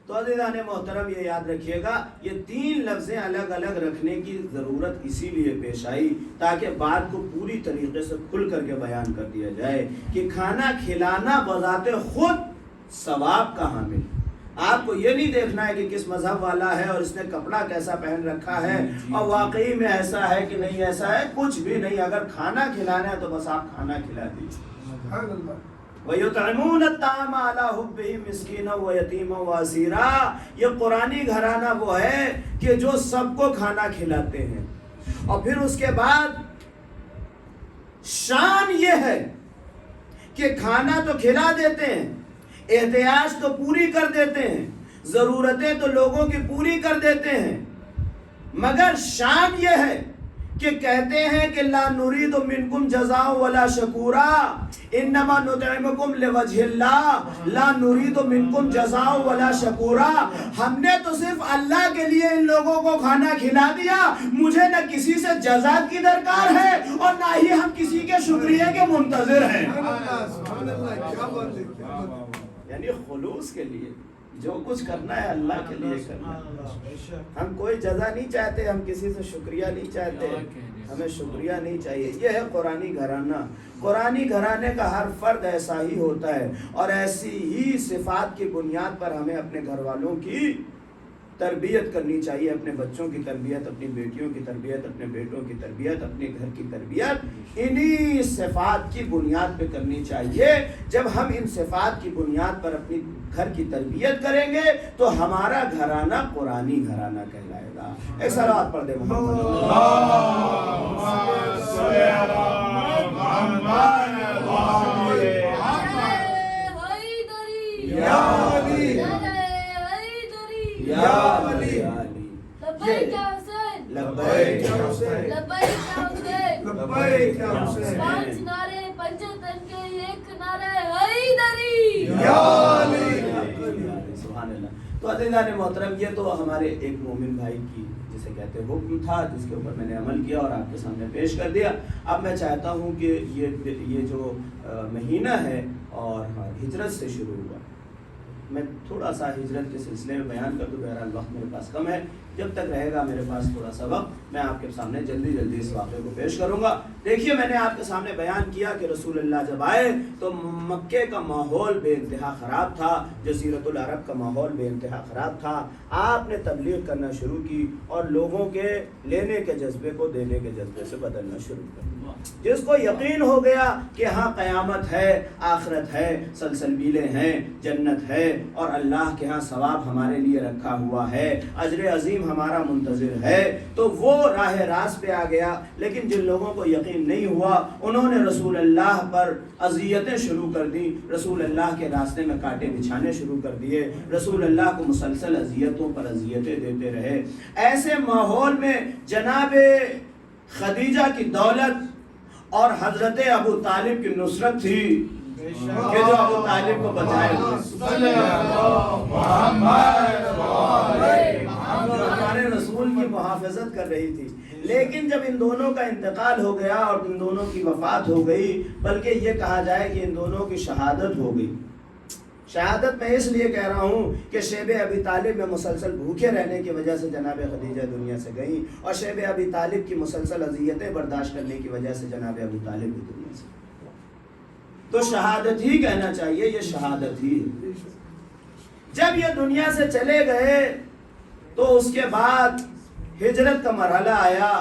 S5: تو عزیزان محترم یہ یاد رکھیے گا, یہ تین لفظیں الگ الگ رکھنے کی ضرورت اسی لیے پیش آئی تاکہ بات کو پوری طریقے سے کھل کر کے بیان کر دیا جائے کہ کھانا کھلانا بذات خود ثواب کا حامل. آپ کو یہ نہیں دیکھنا ہے کہ کس مذہب والا ہے اور اس نے کپڑا کیسا پہن رکھا ہے اور واقعی میں ایسا ہے کہ نہیں ایسا ہے, کچھ بھی نہیں. اگر کھانا کھلانا ہے تو بس آپ کھانا کھلا دیجیے. وَيُطْعِمُونَ الطَّعَامَ عَلَىٰ حُبِّهِ مِسْكِينًا وَيَتِيمًا وَأَسِيرًا. یہ قرآنی گھرانہ وہ ہے کہ جو سب کو کھانا کھلاتے ہیں. اور پھر اس کے بعد شان یہ ہے کہ کھانا تو کھلا دیتے ہیں, احتیاج تو پوری کر دیتے ہیں, ضرورتیں تو لوگوں کی پوری کر دیتے ہیں, مگر شان یہ ہے کہ کہتے ہیں کہ لا نرید منکم جزاء ولا شکورا, انما نطعمکم لوجہ اللہ لا نرید منکم جزاء ولا شکورا. ہم نے تو صرف اللہ کے لیے ان لوگوں کو کھانا کھلا دیا, مجھے نہ کسی سے جزا کی درکار ہے اور نہ ہی ہم کسی کے شکریہ کے منتظر ہیں. یعنی خلوص کے لیے جو کچھ کرنا ہے اللہ کے لیے کرنا ہے. ہم کوئی جزا نہیں چاہتے, ہم کسی سے شکریہ نہیں چاہتے, ہمیں شکریہ نہیں چاہیے. یہ ہے قرآنی گھرانہ. قرآنی گھرانے کا ہر فرد ایسا ہی ہوتا ہے اور ایسی ہی صفات کی بنیاد پر ہمیں اپنے گھر والوں کی تربیت کرنی چاہیے, اپنے بچوں کی تربیت, اپنی بیٹیوں کی تربیت, اپنے بیٹوں کی تربیت, اپنے گھر کی تربیت انہی صفات کی بنیاد پہ کرنی چاہیے. جب ہم ان صفات کی بنیاد پر اپنی گھر کی تربیت کریں گے تو ہمارا گھرانہ قرآنی گھرانہ کہلائے گا. ایک صلوات پڑھ دے محمد.
S3: یا علی, یا علی.
S7: لبیک یا حسین,
S3: لبیک یا حسین,
S7: لبیک یا حسین,
S3: لبیک یا حسین.
S7: پانچ نعرے پنجتن کے ایک نعرے حیدری.
S3: یا علی.
S5: سبحان اللہ. تو تو عزیزان محترم یہ تو ہمارے ایک مومن بھائی کی جسے کہتے ہیں حکم تھا جس کے اوپر میں نے عمل کیا اور آپ کے سامنے پیش کر دیا. اب میں چاہتا ہوں کہ یہ جو مہینہ ہے اور ہجرت سے شروع ہوا, میں تھوڑا سا ہجرت کے سلسلے میں بیان کر دوں. بہرحال وقت میرے پاس کم ہے, جب تک رہے گا میرے پاس تھوڑا سا وقت میں آپ کے سامنے جلدی اس واقعے کو پیش کروں گا. دیکھیے میں نے آپ کے سامنے بیان کیا کہ رسول اللہ جب آئے تو مکے کا ماحول بے انتہا خراب تھا, جزیرۃ العرب کا ماحول بے انتہا خراب تھا. آپ نے تبلیغ کرنا شروع کی اور لوگوں کے لینے کے جذبے کو دینے کے جذبے سے بدلنا شروع کر دیا. جس کو یقین ہو گیا کہ ہاں قیامت ہے, آخرت ہے, سلسبیلیں ہیں, جنت ہے اور اللہ کے ہاں ثواب ہمارے لیے رکھا ہوا ہے, اجر عظیم ہمارا منتظر ہے, تو وہ راہ راست پہ آ گیا. لیکن جن لوگوں کو یقین نہیں ہوا انہوں نے رسول اللہ پر اذیتیں شروع کر دی, رسول اللہ کے راستے میں کانٹے بچھانے شروع کر دیے, رسول اللہ کو مسلسل اذیتوں پر اذیتیں دیتے رہے. ایسے ماحول میں جناب خدیجہ کی دولت اور حضرت ابو طالب کی نصرت تھی کہ جو ابو طالب کو بچائے ہوئے, ہمارے رسول کی محافظت کر رہی تھی. لیکن جب ان دونوں کا انتقال ہو گیا اور ان دونوں کی وفات ہو گئی, بلکہ یہ کہا جائے کہ ان دونوں کی شہادت ہو گئی. شہادت میں اس لیے کہہ رہا ہوں کہ شیب ابی طالب میں مسلسل بھوکے رہنے کی وجہ سے جناب خدیجہ دنیا سے گئیں اور شیب ابی طالب کی مسلسل اذیتیں برداشت کرنے کی وجہ سے جناب ابو طالب بھی دنیا سے گئے. تو شہادت ہی کہنا چاہیے, یہ شہادت ہی. جب یہ دنیا سے چلے گئے تو اس کے بعد ہجرت کا مرحلہ آیا,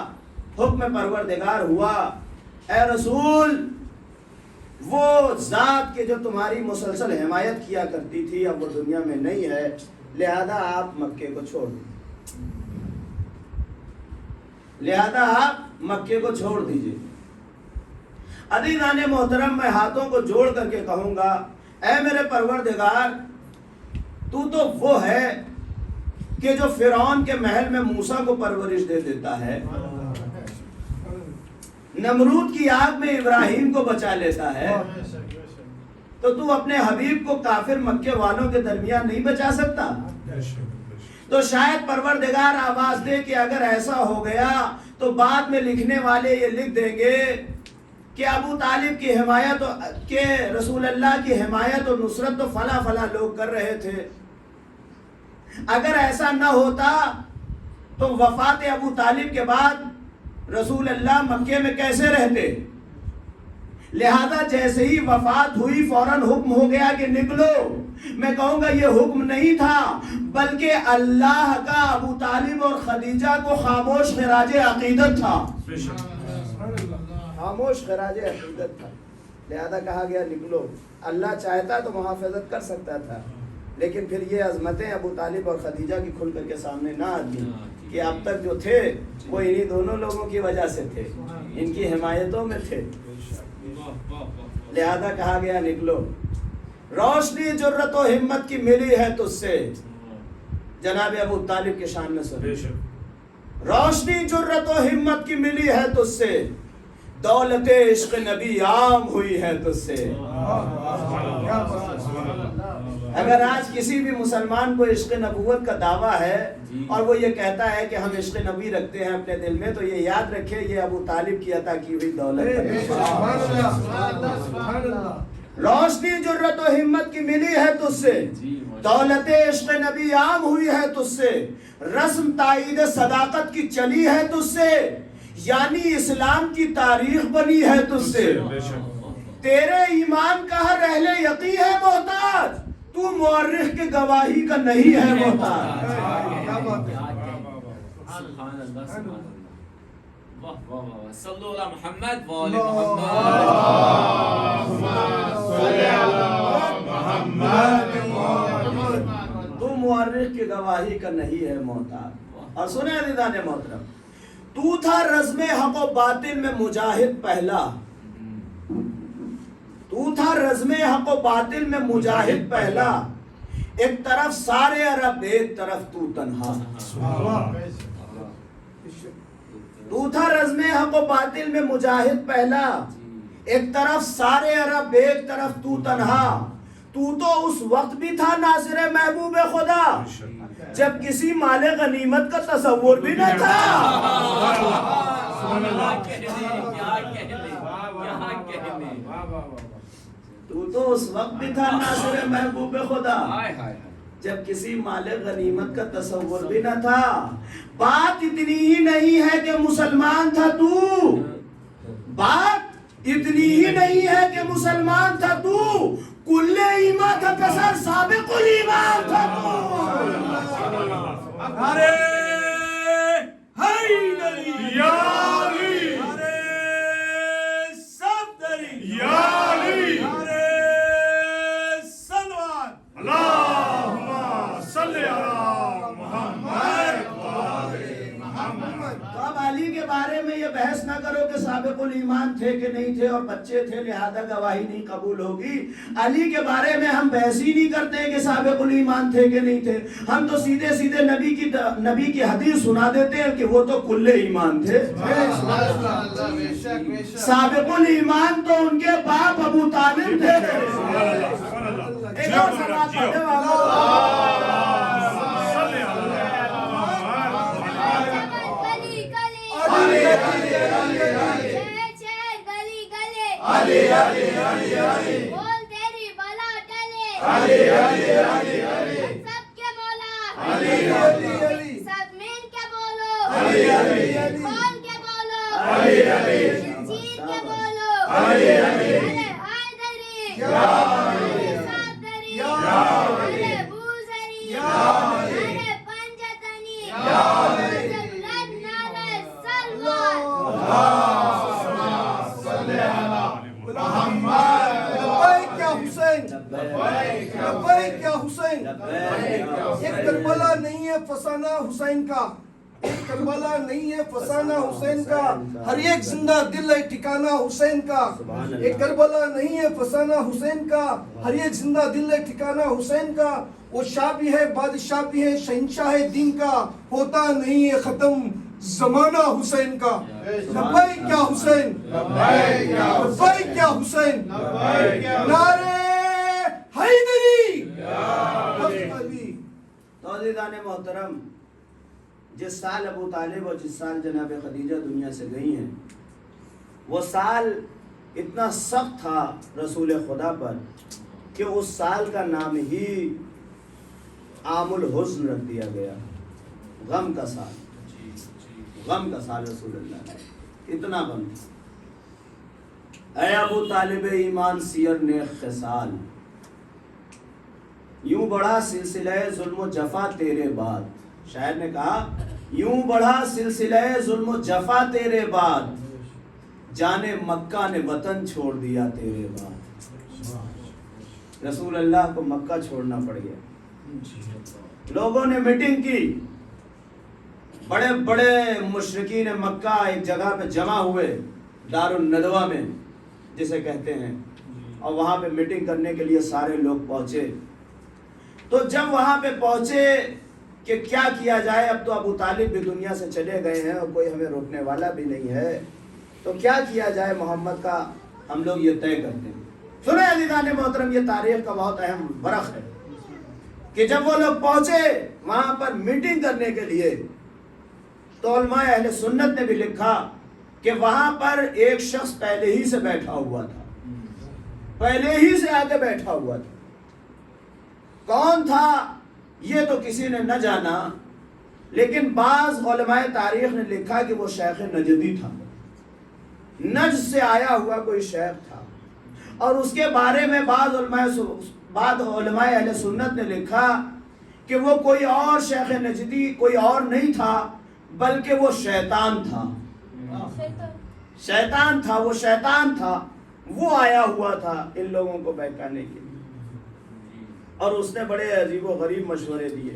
S5: حکم پروردگار ہوا, اے رسول وہ ذات کے جو تمہاری مسلسل حمایت کیا کرتی تھی اب وہ دنیا میں نہیں ہے, لہذا آپ مکے کو چھوڑ دیجیے, لہذا آپ مکے کو چھوڑ دیجیے. عزیزان محترم میں ہاتھوں کو جوڑ کر کے کہوں گا, اے میرے پروردگار تو وہ ہے کہ جو فرعون کے محل میں موسیٰ کو پرورش دے دیتا ہے, نمرود کی آگ میں ابراہیم کو بچا لیتا ہے, تو اپنے حبیب کو کافر مکے والوں کے درمیان نہیں بچا سکتا؟ تو شاید پروردگار آواز دے کہ اگر ایسا ہو گیا تو بعد میں لکھنے والے یہ لکھ دیں گے کہ ابو طالب کی حمایت کہ رسول اللہ کی حمایت اور نصرت تو فلاں لوگ کر رہے تھے. اگر ایسا نہ ہوتا تو وفات ابو طالب کے بعد رسول اللہ مکے میں کیسے رہتے؟ لہذا جیسے ہی وفات ہوئی فوراً حکم ہو گیا کہ نکلو. میں کہوں گا یہ حکم نہیں تھا بلکہ اللہ کا ابو طالب اور خدیجہ کو خاموش خراج عقیدت تھا, خاموش خراج عقیدت تھا. لہذا کہا گیا نکلو. اللہ چاہتا تو محافظت کر سکتا تھا, لیکن پھر یہ عظمتیں ابو طالب اور خدیجہ کی کھل کر کے سامنے نہ آتی کہ اب تک جو تھے وہ انہی دونوں لوگوں کی وجہ سے تھے, ان کی حمایتوں میں تھے. لہذا کہا گیا نکلو. روشنی جرت و ہمت کی ملی ہے تجھ سے, جناب ابو طالب کے شان میں سنو, روشنی جرت و ہمت کی ملی ہے تجھ سے, دولت عشق نبی عام ہوئی ہے تجھ سے. اگر آج کسی بھی مسلمان کو عشق نبوت کا دعویٰ ہے اور وہ یہ کہتا ہے کہ ہم عشق نبی رکھتے ہیں اپنے دل میں, تو یہ یاد رکھے یہ ابو طالب کی عطا کی ہوئی دولت ہے. روشنی جرت و ہمت کی ملی ہے تجھ سے, دولت عشق نبی عام ہوئی ہے تجھ سے, رسم تائید صداقت کی چلی ہے تجھ سے, یعنی اسلام کی تاریخ بنی ہے تجھ سے. تیرے ایمان کا ہر اہل یقین ہے محتاج, تو مورخ کے گواہی کا نہیں ہے محتاج.
S4: صلو علی محمد و آل محمد.
S5: تو مورخ کی گواہی کا نہیں ہے محتاج. اور سنیں عزیزان محترم, تو تھا رزم حق و باطل میں مجاہد پہلا, تو تھا رزم حق و باطل میں مجاہد پہلا, ایک طرف سارے عرب ایک طرف تو تنہا. تو تھا رزم حق و باطل میں مجاہد پہلا, ایک طرف سارے عرب ایک طرف تو تنہا. تو تو اس وقت بھی تھا ناصر محبوب خدا جب کسی مال غنیمت کا تصور بھی نہ تھا. تو تو اس وقت بھی تھا ناصر محبوب خدا جب کسی مال غنیمت کا تصور بھی نہ تھا. بات اتنی ہی نہیں ہے کہ مسلمان تھا تو، بات اتنی ہی نہیں ہے کہ مسلمان تھا تو، کل ایمان کا کسر سابق الایمان تھا تو.
S3: نعرے حیدری یا علی، نعرے صدری یا علی، نعرے صلوات اللہم صلی علی محمد محمد.
S5: تو اب علی کے بارے میں یہ بحث نہ کرو کہ سابق الایمان تھے کہ نہیں تھے اور بچے تھے لہذا گواہی نہیں قبول ہوگی. علی کے بارے میں ہم بحث ہی نہیں کرتے کہ سابق الایمان تھے کہ نہیں تھے. ہم تو سیدھے سیدھے نبی کی حدیث سنا دیتے ہیں کہ وہ تو کل ایمان تھے. سابق الایمان تو ان کے باپ ابو طالب تھے. ایک اور سوال پڑھنے والا
S7: بول تیری بلا ٹلے سب کے مولا سب مل کے بولو کھول کے بولو چیخ کے بولو ارے حیدری ارے صدری ارے بوزری ارے پنجتنی جب لگ نعرہ سلوات.
S3: لبیک یا حسین، لبیک یا حسین. ایک کربلا نہیں ہے فسانہ حسین کا، ایک کربلا نہیں ہے فسانہ حسین کا، ہر ایک زندہ دل ہے ٹھکانہ حسین کا. ایک کربلا نہیں ہے فسانہ حسین کا، ہر ایک زندہ دل ہے ٹھکانہ حسین کا. وہ شاہ بھی ہے بادشاہ بھی ہے شہنشاہ ہے دین کا، ہوتا نہیں ہے ختم زمانہ حسین کا. لبیک یا حسین، لبیک یا حسین، نعرے حیدری علی.
S5: تو عزیزان محترم، جس سال ابو طالب اور جس سال جناب خدیجہ دنیا سے گئی ہیں، وہ سال اتنا سخت تھا رسول خدا پر کہ اس سال کا نام ہی عام الحزن رکھ دیا گیا. غم کا سال، غم کا سال رسول اللہ نے اتنا غم. اے ابو طالب ایمان سیر نیک خصال، یوں بڑھا سلسلہ ظلم و جفا تیرے بعد. شاعر نے کہا یوں بڑھا سلسلہ ظلم و جفا تیرے بعد، جانے مکہ نے وطن چھوڑ دیا تیرے بعد. رسول اللہ کو مکہ چھوڑنا پڑ گیا. لوگوں نے میٹنگ کی، بڑے بڑے مشرکین مکہ ایک جگہ پہ جمع ہوئے، دار الندوہ میں جسے کہتے ہیں، اور وہاں پہ میٹنگ کرنے کے لیے سارے لوگ پہنچے. تو جب وہاں پہ پہنچے کہ کیا کیا جائے، اب تو ابو طالب بھی دنیا سے چلے گئے ہیں اور کوئی ہمیں روکنے والا بھی نہیں ہے، تو کیا کیا جائے محمد کا ہم لوگ یہ طے کرتے ہیں. سنیں عزیزان محترم، یہ تاریخ کا بہت اہم ورق ہے کہ جب وہ لوگ پہنچے وہاں پر میٹنگ کرنے کے لیے، تو علماء اہل سنت نے بھی لکھا کہ وہاں پر ایک شخص پہلے ہی سے بیٹھا ہوا تھا، پہلے ہی سے آگے بیٹھا ہوا تھا. کون تھا یہ تو کسی نے نہ جانا، لیکن بعض علماء تاریخ نے لکھا کہ وہ شیخ نجدی تھا، نجد سے آیا ہوا کوئی شیخ تھا. اور اس کے بارے میں بعض علماء اہل سنت نے لکھا کہ وہ کوئی اور شیخ نجدی کوئی اور نہیں تھا، بلکہ وہ شیطان تھا. شیطان تھا، وہ شیطان تھا، وہ آیا ہوا تھا ان لوگوں کو بہکانے کے لیے. اور اس نے بڑے عجیب و غریب مشورے دیے.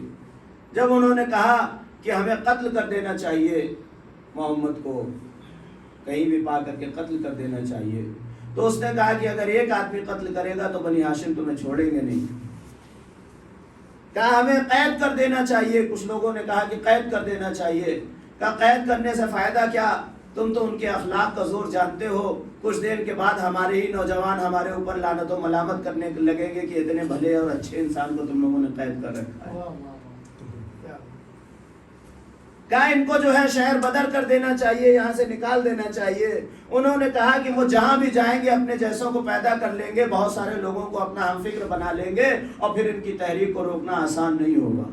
S5: جب انہوں نے کہا کہ ہمیں قتل کر دینا چاہیے، محمد کو کہیں بھی پا کر کے قتل کر دینا چاہیے، تو اس نے کہا کہ اگر ایک آدمی قتل کرے گا تو بنی ہاشم تمہیں چھوڑیں گے نہیں. کہا ہمیں قید کر دینا چاہیے، کچھ لوگوں نے کہا کہ قید کر دینا چاہیے. کہا قید کرنے سے فائدہ کیا، تم تو ان کے اخلاق کا زور جانتے ہو، کچھ دیر کے بعد ہمارے ہی نوجوان ہمارے اوپر لعنت و ملامت کرنے لگیں گے کہ اتنے بھلے اور اچھے انسان کو تم لوگوں نے قید کر رکھا ہے۔ کہا ان کو جو ہے شہر بدر کر دینا چاہیے، یہاں سے نکال دینا چاہیے۔ انہوں نے کہا کہ وہ جہاں بھی جائیں گے اپنے جیسوں کو پیدا کر لیں گے، بہت سارے لوگوں کو اپنا ہم فکر بنا لیں گے، اور پھر ان کی تحریک کو روکنا آسان نہیں ہوگا۔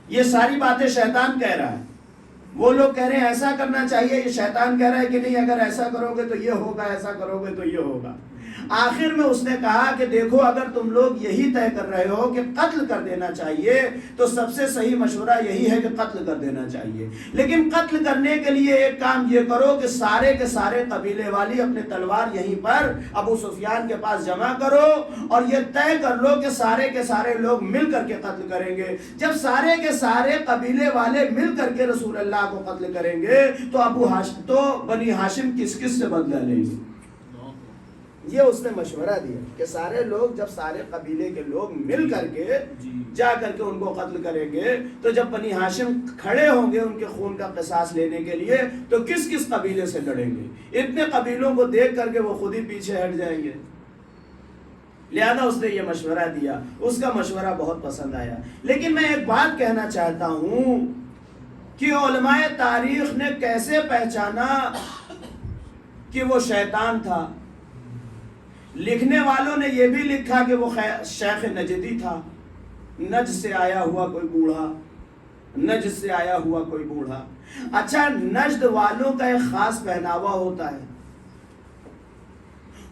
S5: یہ ساری باتیں شیطان کہہ رہا ہے۔ وہ لوگ کہہ رہے ہیں ایسا کرنا چاہیے، یہ شیطان کہہ رہا ہے کہ نہیں اگر ایسا کرو گے تو یہ ہوگا، ایسا کرو گے تو یہ ہوگا۔ آخر میں اس نے کہا کہ دیکھو اگر تم لوگ یہی طے کر رہے ہو کہ قتل کر دینا چاہیے تو سب سے صحیح مشورہ یہی ہے کہ قتل کر دینا چاہیے، لیکن قتل کرنے کے لیے ایک کام یہ کرو کہ سارے کے سارے قبیلے والی اپنے تلوار یہیں پر ابو سفیان کے پاس جمع کرو اور یہ طے کر لو کہ سارے کے سارے لوگ مل کر کے قتل کریں گے۔ جب سارے کے سارے قبیلے والے مل کر کے رسول اللہ کو قتل کریں گے تو بنی ہاشم کس کس سے بدلہ لیں گے؟ یہ اس نے مشورہ دیا کہ سارے لوگ جب سارے قبیلے کے لوگ مل کر کے جا کر کے ان کو قتل کریں گے تو جب بنی ہاشم کھڑے ہوں گے ان کے خون کا قصاص لینے کے لیے تو کس کس قبیلے سے لڑیں گے؟ اتنے قبیلوں کو دیکھ کر کے وہ خود ہی پیچھے ہٹ جائیں گے۔ لہذا اس نے یہ مشورہ دیا، اس کا مشورہ بہت پسند آیا۔ لیکن میں ایک بات کہنا چاہتا ہوں کہ علماء تاریخ نے کیسے پہچانا کہ وہ شیطان تھا؟ لکھنے والوں نے یہ بھی لکھا کہ وہ شیخ نجدی تھا، نجد سے آیا ہوا کوئی بوڑھا، نجد سے آیا ہوا کوئی بوڑھا۔ اچھا، نجد والوں کا ایک خاص پہناوا ہوتا ہے،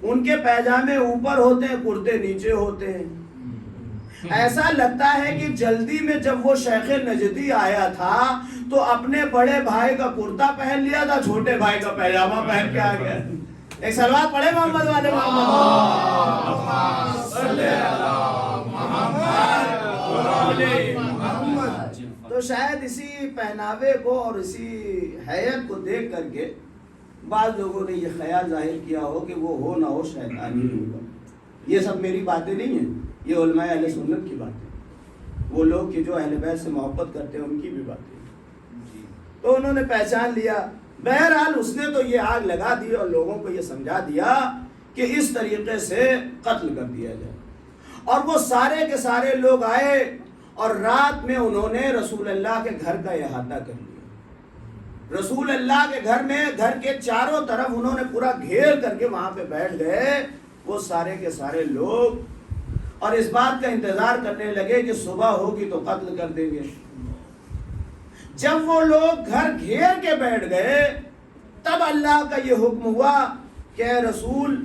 S5: ان کے پیجامے اوپر ہوتے ہیں، کرتے نیچے ہوتے ہیں۔ ایسا لگتا ہے کہ جلدی میں جب وہ شیخ نجدی آیا تھا تو اپنے بڑے بھائی کا کرتا پہن لیا تھا، چھوٹے بھائی کا پیجامہ پہن کے آ گیا۔ ایک سلوات پڑھے محمد والے محمد۔ تو شاید اسی پہناوے کو اور اسی حیت کو دیکھ کر کے بعض لوگوں نے یہ خیال ظاہر کیا ہو کہ وہ ہو نہ ہو شیطان ہی ہوگا۔ یہ سب میری باتیں نہیں ہیں، یہ علماء اہل سنت کی باتیں، وہ لوگ کہ جو اہل بیت سے محبت کرتے ہیں ان کی بھی باتیں۔ تو انہوں نے پہچان لیا۔ بہرحال اس نے تو یہ آگ لگا دی اور لوگوں کو یہ سمجھا دیا کہ اس طریقے سے قتل کر دیا جائے، اور وہ سارے کے سارے لوگ آئے اور رات میں انہوں نے رسول اللہ کے گھر کا احاطہ کر لیا۔ رسول اللہ کے گھر میں گھر کے چاروں طرف انہوں نے پورا گھیر کر کے وہاں پہ بیٹھ گئے وہ سارے کے سارے لوگ، اور اس بات کا انتظار کرنے لگے کہ صبح ہوگی تو قتل کر دیں گے۔ جب وہ لوگ گھر گھیر کے بیٹھ گئے تب اللہ کا یہ حکم ہوا کہ اے رسول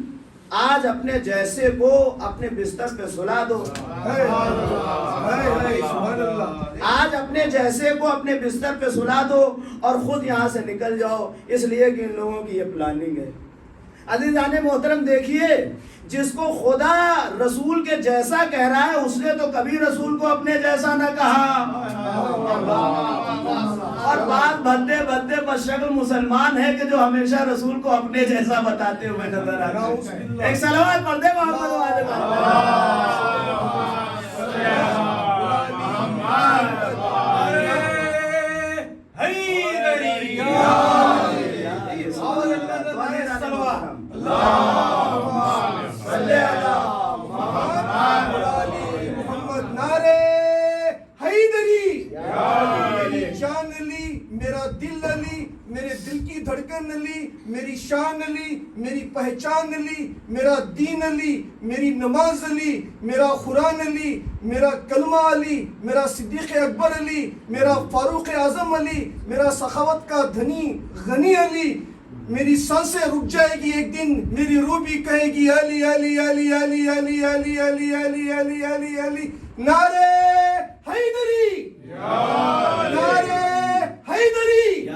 S5: آج اپنے جیسے کو اپنے بستر پہ سلا دو، آج اپنے جیسے کو اپنے بستر پہ سلا دو اور خود یہاں سے نکل جاؤ، اس لیے کہ ان لوگوں کی یہ پلاننگ ہے۔ عزیزان محترم دیکھیے، جس کو خدا رسول کے جیسا کہہ رہا ہے اس نے تو کبھی رسول کو اپنے جیسا نہ کہا، اور بات بھدے بھدے بشکل مسلمان ہے کہ جو ہمیشہ رسول کو اپنے جیسا بتاتے ہوئے نظر آ رہا ہے۔ ایک صلوات پڑھ دے محمد والے
S3: جان علی، میرا دل علی، میرے دل کی دھڑکن علی، میری شان علی، میری پہچان علی، میرا دین علی، میری نماز علی، میرا قرآن علی، میرا کلمہ علی، میرا صدیق اکبر علی، میرا فاروق اعظم علی، میرا سخاوت کا دھنی غنی علی۔ میری سانسیں رک جائے گی ایک دن، میری روح بھی کہے گی علی علی علی علی علی علی علی علی علی علی علی۔ نعرے حیدری، نعرے حیدری،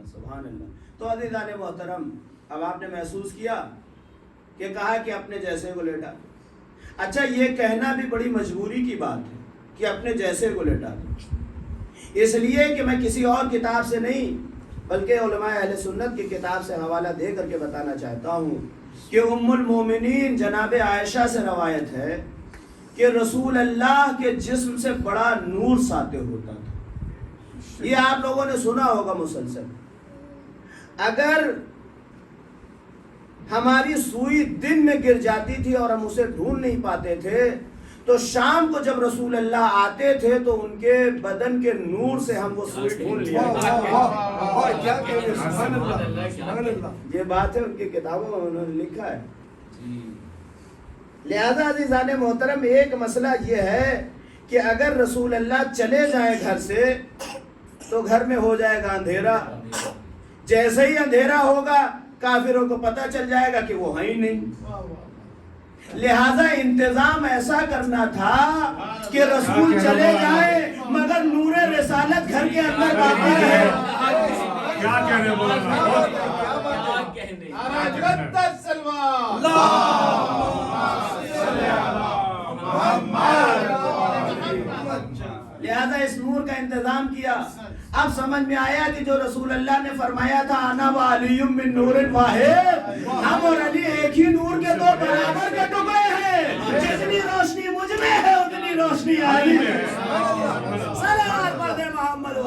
S5: سبحان اللہ۔ تو عزیزان محترم، اب آپ نے محسوس کیا کہ کہا کہ اپنے جیسے کو لیٹا۔ اچھا، یہ کہنا بھی بڑی مجبوری کی بات ہے کہ اپنے جیسے کو لیٹا دو، اس لیے کہ میں کسی اور کتاب سے نہیں بلکہ علماء اہل سنت کی کتاب سے حوالہ دے کر کے بتانا چاہتا ہوں کہ ام المومنین جناب عائشہ سے روایت ہے کہ رسول اللہ کے جسم سے بڑا نور ساطع ہوتا تھا۔ یہ آپ لوگوں نے سنا ہوگا مسلسل اگر ہماری سوئی دن میں گر جاتی تھی اور ہم اسے ڈھونڈ نہیں پاتے تھے تو شام کو جب رسول اللہ آتے تھے تو ان کے بدن کے نور سے ہم وہ سوئی ڈھونڈ لیا یہ بات ہے ان کی کتابوں میں انہوں نے لکھا ہے. لہذا عزیزان محترم ایک مسئلہ یہ ہے کہ اگر رسول اللہ چلے جائیں گھر سے تو گھر میں ہو جائے گا اندھیرا. جیسے ہی اندھیرا ہوگا کافروں کو پتہ چل جائے گا کہ وہ ہیں ہی نہیں. لہذا انتظام ایسا کرنا تھا کہ رسول چلے جائیں مگر نور رسالت گھر کے اندر باقی رہے.
S1: کیا کہنے
S5: لہذا اس نور کا انتظام کیا. اب سمجھ میں آیا کہ جو رسول اللہ نے فرمایا تھا انا و علی من نور واحد، ہم اور علی ایک ہی نور کے دو برابر کے ٹکڑے ہیں. جتنی روشنی مجھ میں ہے اتنی روشنی علی میں ہے. صلوات پڑھ دے محمد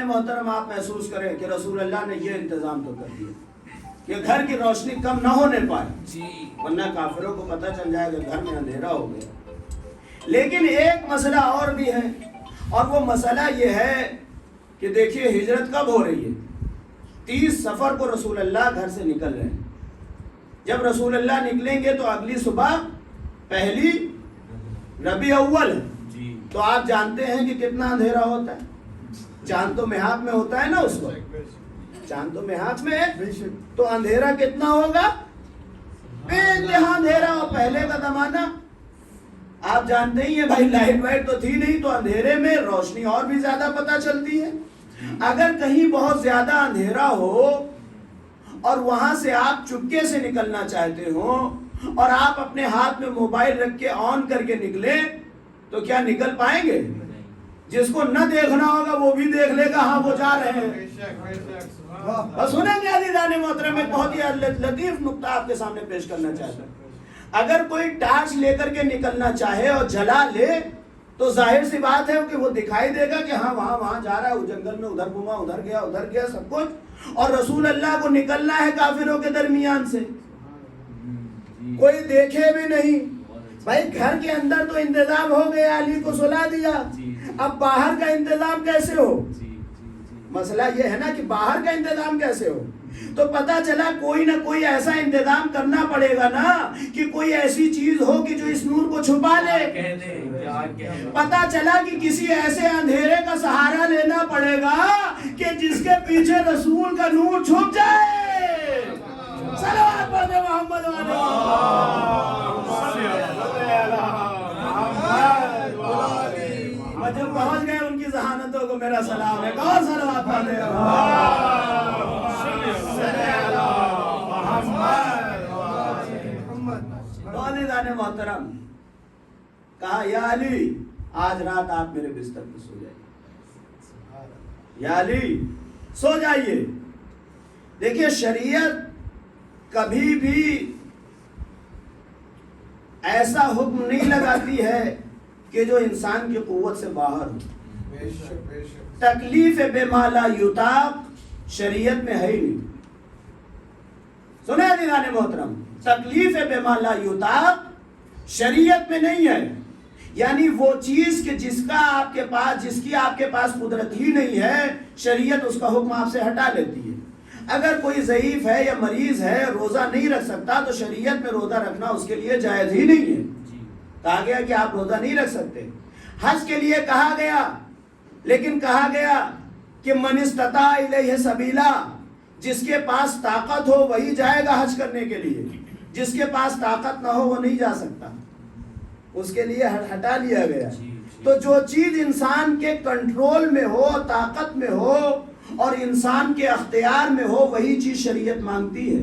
S5: محترم آپ محسوس کریں کہ رسول اللہ نے یہ انتظام تو کر دیا کہ گھر کی روشنی کم نہ ہونے پائے، ورنہ کافروں کو پتہ چل جائے کہ گھر میں اندھیرا ہو گیا. لیکن ایک مسئلہ اور بھی ہے، اور وہ مسئلہ یہ ہے کہ دیکھیے ہجرت کب ہو رہی ہے. 30 صفر کو رسول اللہ گھر سے نکل رہے ہیں. جب رسول اللہ نکلیں گے تو اگلی صبح پہلی ربیع اول ہے. تو آپ جانتے ہیں کہ کتنا اندھیرا ہوتا ہے. چاند تو محاق میں ہوتا ہے نا اس وقت، چاند تو محاق میں ہے تو اندھیرا کتنا ہوگا؟ بے انتہا اندھیرا. اور پہلے کا زمانہ آپ جانتے ہی ہیں بھائی، لائٹ وائٹ تو تھی نہیں تو اندھیرے میں روشنی اور بھی زیادہ پتہ چلتی ہے. اگر کہیں بہت زیادہ اندھیرا ہو اور وہاں سے آپ چپکے سے نکلنا چاہتے ہو اور آپ اپنے ہاتھ میں موبائل رکھ کے آن کر کے نکلیں تو کیا نکل پائیں گے؟ جس کو نہ دیکھنا ہوگا وہ بھی دیکھ لے گا ہاں وہ جا رہے ہیں. بس سنیں گے عزیزان محترم، ایک بہت ہی لطیف نقطہ آپ کے سامنے پیش کرنا چاہتا ہوں. اگر کوئی ٹارچ لے کر کے نکلنا چاہے اور جلا لے تو ظاہر سی بات ہے کہ وہ دکھائی دے گا کہ ہاں وہاں جا رہا ہے، وہ جنگل میں ادھر گھوما ادھر گیا سب کچھ. اور رسول اللہ کو نکلنا ہے کافروں کے درمیان سے، کوئی دیکھے بھی نہیں. بھائی گھر کے اندر تو انتظام ہو گیا، علی کو سلا دیا، اب باہر کا انتظام کیسے ہو؟ مسئلہ یہ ہے نا کہ باہر کا انتظام کیسے ہو. تو پتا چلا کوئی نہ کوئی ایسا انتظام کرنا پڑے گا نا کہ کوئی ایسی چیز ہو کہ جو اس نور کو چھپا لے. پتا چلا کہ کسی ایسے اندھیرے کا سہارا لینا پڑے گا کہ جس کے پیچھے رسول کا نور چھپ جائے. صلوات پڑھ دے محمد جب پہنچ گئے ان کی ذہانتوں کو میرا سلام ہے. کون صلوات پڑھ دے محترم. کہا یا علی آج رات آپ میرے بستر پہ سو جائیے، یا علی سو جائیے. دیکھیے شریعت کبھی بھی ایسا حکم نہیں لگاتی ہے کہ جو انسان کی قوت سے باہر ہو. تکلیف بے مالا یطاق شریعت میں ہے ہی نہیں. سنیں عزیزان محترم، تکلیف بے مالا یطاق شریعت میں نہیں ہے. یعنی وہ چیز کہ جس کی آپ کے پاس قدرت ہی نہیں ہے، شریعت اس کا حکم آپ سے ہٹا لیتی ہے. اگر کوئی ضعیف ہے یا مریض ہے، روزہ نہیں رکھ سکتا تو شریعت میں روزہ رکھنا اس کے لیے جائز ہی نہیں ہے. کہا گیا کہ آپ روزہ نہیں رکھ سکتے. حج کے لیے کہا گیا، لیکن کہا گیا کہ من استطاع الیہ سبیلا، جس کے پاس طاقت ہو وہی جائے گا حج کرنے کے لیے، جس کے پاس طاقت نہ ہو وہ نہیں جا سکتا. اس کے لیے ہٹا لیا گیا. تو جو چیز انسان کے کنٹرول میں ہو، طاقت میں ہو اور انسان کے اختیار میں ہو، وہی چیز شریعت مانگتی ہے.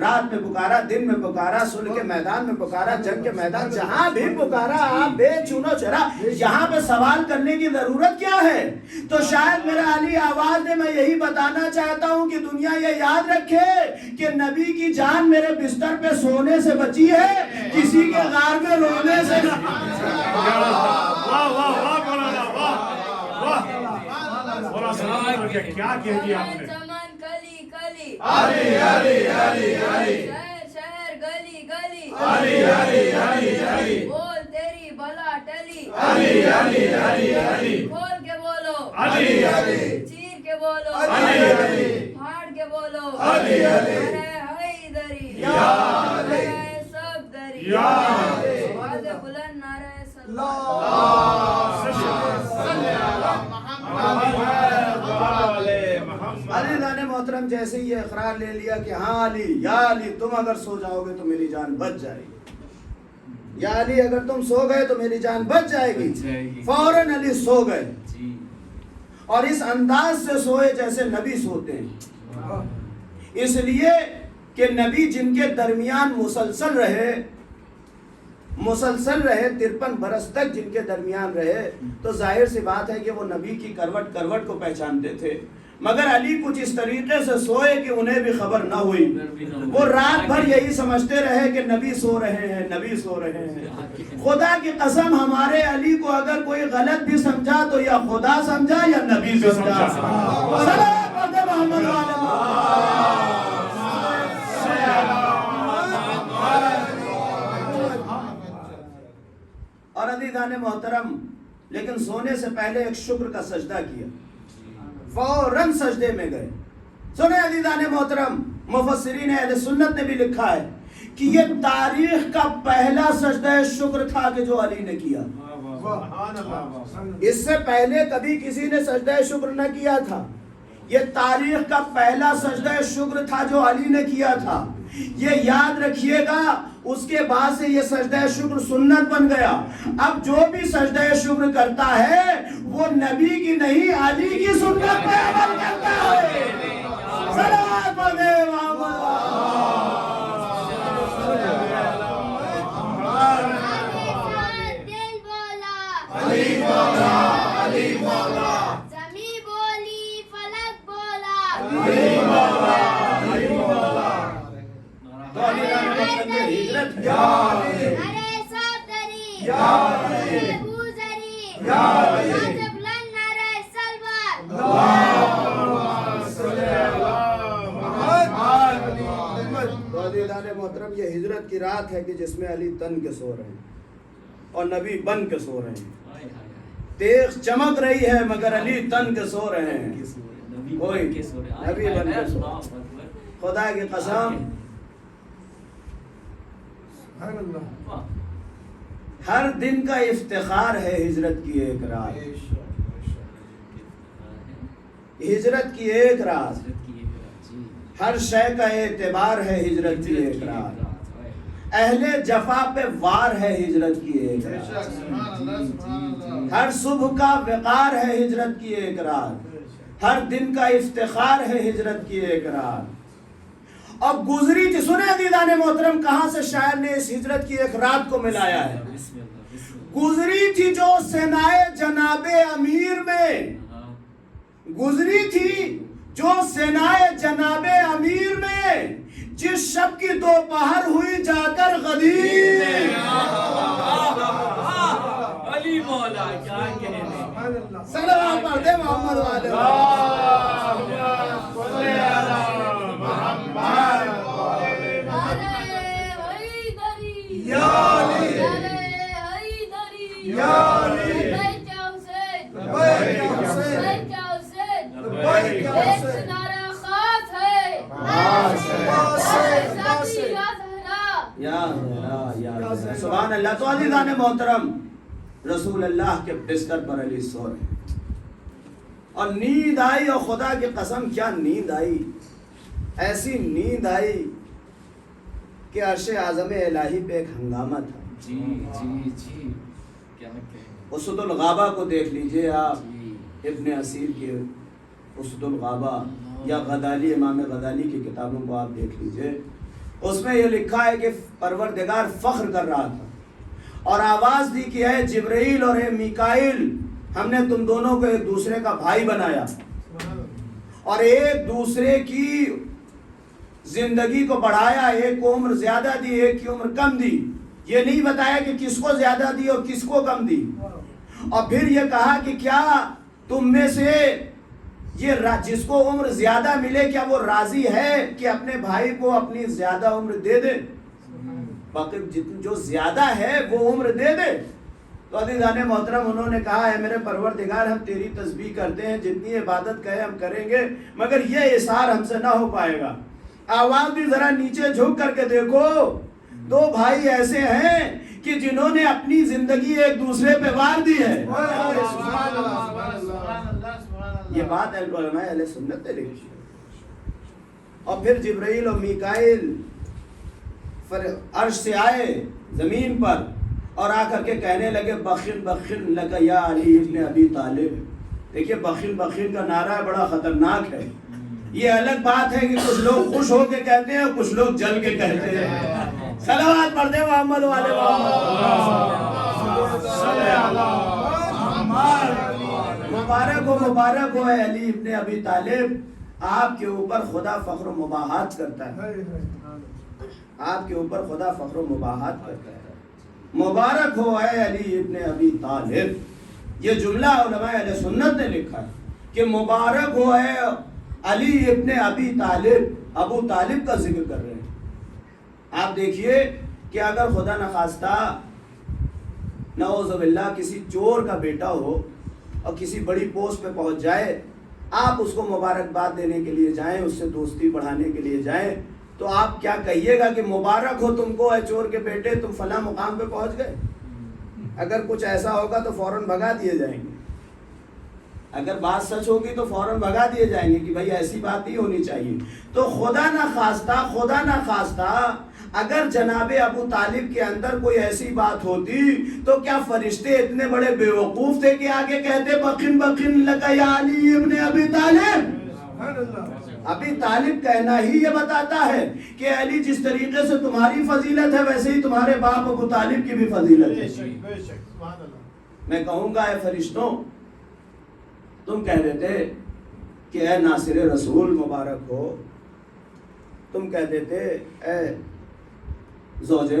S5: رات میں پکارا، دن میں پکارا، صلح کے میدان میں پکارا، جنگ کے میدان، جہاں بھی پکارا آپ بے چونو چرا. یہاں پہ سوال کرنے کی ضرورت کیا ہے؟ تو شاید میرا علی آواز نے میں یہی بتانا چاہتا ہوں کہ دنیا یہ یاد رکھے کہ نبی کی جان میرے بستر پہ سونے سے بچی ہے، کسی کے غار میں رونے سے.
S6: واہ واہ واہ مولانا، واہ واہ مولانا سلام کیا کہہ دیا آپ نے.
S7: چمن کلی کلی،
S1: علی علی علی علی،
S7: شہر شہر گلی گلی،
S1: علی علی علی علی،
S7: بول تیری بلا ٹلی،
S1: علی علی علی علی،
S7: کھول کے بولو،
S1: علی علی،
S7: چیر کے بولو،
S1: علی علی،
S7: پھاڑ کے بولو،
S1: علی علی،
S7: ارے حیدری،
S1: یا علی،
S7: ارے صفدری،
S1: یا علی،
S7: آواز بلند نعرہ
S5: علی دانے محترم جیسے ہی یہ اقرار لے لیا کہ ہاں علی، یا علی تم اگر سو جاؤ گے تو میری جان بچ جائے گی، یا علی اگر تم سو گئے تو میری جان بچ جائے گی. فوراً علی سو گئے اور اس انداز سے سوئے جیسے نبی سوتے ہیں. اس لیے کہ نبی جن کے درمیان مسلسل رہے 53 برس تک جن کے درمیان رہے، تو ظاہر سی بات ہے کہ وہ نبی کی کروٹ کروٹ کو پہچانتے تھے. مگر علی کچھ اس طریقے سے سوئے کہ انہیں بھی خبر نہ ہوئی. وہ رات بھر یہی سمجھتے رہے کہ نبی سو رہے ہیں، نبی سو رہے ہیں. خدا کی قسم ہمارے علی کو اگر کوئی غلط بھی سمجھا تو یا خدا سمجھا یا نبی سمجھا. صلوات محمد اور عزیزان محترم، لیکن سونے سے پہلے ایک شکر کا سجدہ کیا، فوراً سجدے میں گئے. سنیں عزیزان محترم، مفسرین اہل سنت نے بھی لکھا ہے کہ یہ تاریخ کا پہلا سجدہ شکر تھا کہ جو علی نے کیا. اس سے پہلے کبھی کسی نے سجدہ شکر نہ کیا تھا. یہ تاریخ کا پہلا سجدہ شکر تھا جو علی نے کیا تھا. یہ یاد رکھیے گا. اس کے بعد سے یہ سجدہ شکر سنت بن گیا. اب جو بھی سجدہ شکر کرتا ہے وہ نبی کی نہیں علی کی سنت پہ عمل کرتا ہے. صلوات پڑھیں محمد.
S7: دل بولا،
S1: علی مولا، علی مولا،
S7: زمین بولی، فلک بولا،
S1: علی مولا، علی مولا.
S7: ارے صفدری،
S1: یا علی،
S7: ارے بوزری،
S1: یا علی،
S7: آواز بلند نعرہ سلوات.
S5: تو عزیزان محترم یہ ہجرت کی رات ہے کہ جس میں علی تن کے سو رہے ہیں اور نبی بن کے سو رہے ہیں. تیغ چمک رہی ہے مگر علی تن کے سو رہے ہیں. کوئی نبی بن کے سو. خدا کی قسم ہر دن کا افتخار ہے ہجرت کی ایک رات. ہجرت کی ایک رات ہر شے کا اعتبار ہے. ہجرت کی ایک رات اہل جفا پہ وار ہے. ہجرت کی ایک رات ہر صبح کا وقار ہے. ہجرت کی ایک رات ہر دن کا افتخار ہے. ہجرت کی ایک رات اب گزری تھی. سنیں عزیزان محترم کہاں سے شاعر نے اس ہجرت کی ایک رات کو ملایا ہے. گزری تھی جو سینائے جناب امیر میں، گزری تھی جو سینائے جناب امیر میں، جس شب کی دوپہر ہوئی جا کر غدیر.
S4: علی مولا کیا کہنے.
S5: صلوات پڑھتے محمد والے. سبحان اللہ. تو عزیزان محترم رسول اللہ کے بستر پر علی سو رہے اور نیند آئی اور خدا کی قسم کیا نیند آئی. ایسی نیند آئی کہ عرش اعظم الہی پہ ایک ہنگامہ تھا.
S4: جی جی جی کیا کہیں.
S5: اسد الغابہ کو دیکھ لیجئے آپ، ابن اسیر کے اسد الغابہ یا غزالی، امام غزالی کی کتابوں کو آپ دیکھ لیجئے. اس میں یہ لکھا ہے کہ پروردگار فخر کر رہا تھا اور آواز دی کہ اے جبرائیل اور اے میکائیل، ہم نے تم دونوں کو ایک دوسرے کا بھائی بنایا اور ایک دوسرے کی زندگی کو بڑھایا، ایک کو عمر زیادہ دی، ایک کی عمر کم دی، یہ نہیں بتایا کہ کس کو زیادہ دی اور کس کو کم دی، اور پھر یہ کہا کہ کیا تم میں سے یہ جس کو عمر زیادہ ملے کیا وہ راضی ہے کہ اپنے بھائی کو اپنی زیادہ عمر دے دے، باقی جو زیادہ ہے وہ عمر دے دے؟ تو عزیزان محترم انہوں نے کہا ہے میرے پروردگار ہم تیری تسبیح کرتے ہیں، جتنی عبادت کہے ہم کریں گے، مگر یہ اظہار ہم سے نہ ہو پائے گا۔ آواز بھی ذرا نیچے جھک کر کے دیکھو، دو بھائی ایسے ہیں کہ جنہوں نے اپنی زندگی ایک دوسرے پہ وار دی ہے۔ یہ بات علماء اہل سنت نے لکھی۔ اور پھر جبرائیل اور میکائیل عرش سے آئے زمین پر اور آ کر کے کہنے لگے بخن بخن لگا یا علی ابن ابی طالب۔ دیکھیے بخن بخن کا نعرہ بڑا خطرناک ہے۔ یہ الگ بات ہے کہ کچھ لوگ خوش ہو کے کہتے ہیں، کچھ لوگ جل کے کہتے ہیں۔ صلوات پڑھ دے محمد والے مبارک ہو اے علی ابن ابی طالب، آپ کے اوپر خدا فخر و مباحات کرتا ہے، آپ کے اوپر خدا فخر و مباحات کرتا ہے۔ مبارک ہو اے علی ابن ابی طالب، یہ جملہ علماء اہل سنت نے لکھا ہے کہ مبارک ہو اے علی ابن ابی طالب، ابو طالب کا ذکر کر رہے ہیں۔ آپ دیکھیے کہ اگر خدا نخواستہ نعوذ باللہ کسی چور کا بیٹا ہو اور کسی بڑی پوسٹ پہ پہنچ جائے، آپ اس کو مبارکباد دینے کے لیے جائیں، اس سے دوستی بڑھانے کے لیے جائیں، تو آپ کیا کہیے گا کہ مبارک ہو تم کو اے چور کے بیٹے، تم فلاں مقام پہ پہنچ گئے؟ اگر کچھ ایسا ہوگا تو فوراً بھگا دیے جائیں گے، اگر بات سچ ہوگی تو فوراً بھگا دیے جائیں گے کہ بھائی ایسی بات نہیں ہونی چاہیے۔ تو خدا نہ خواستہ اگر جناب ابو طالب کے اندر کوئی ایسی بات ہوتی تو کیا فرشتے اتنے بڑے بیوقوف تھے کہ آگے کہتے بخن بخن لگا یا علی ابن ابی طالب؟ ابی طالب کہنا ہی یہ بتاتا ہے کہ علی جس طریقے سے تمہاری فضیلت ہے ویسے ہی تمہارے باپ ابو طالب کی بھی فضیلت ہے۔ میں کہوں گا اے فرشتوں، تم کہہ دیتے کہ اے ناصر رسول مبارک ہو، تم کہہ دیتے اے زوج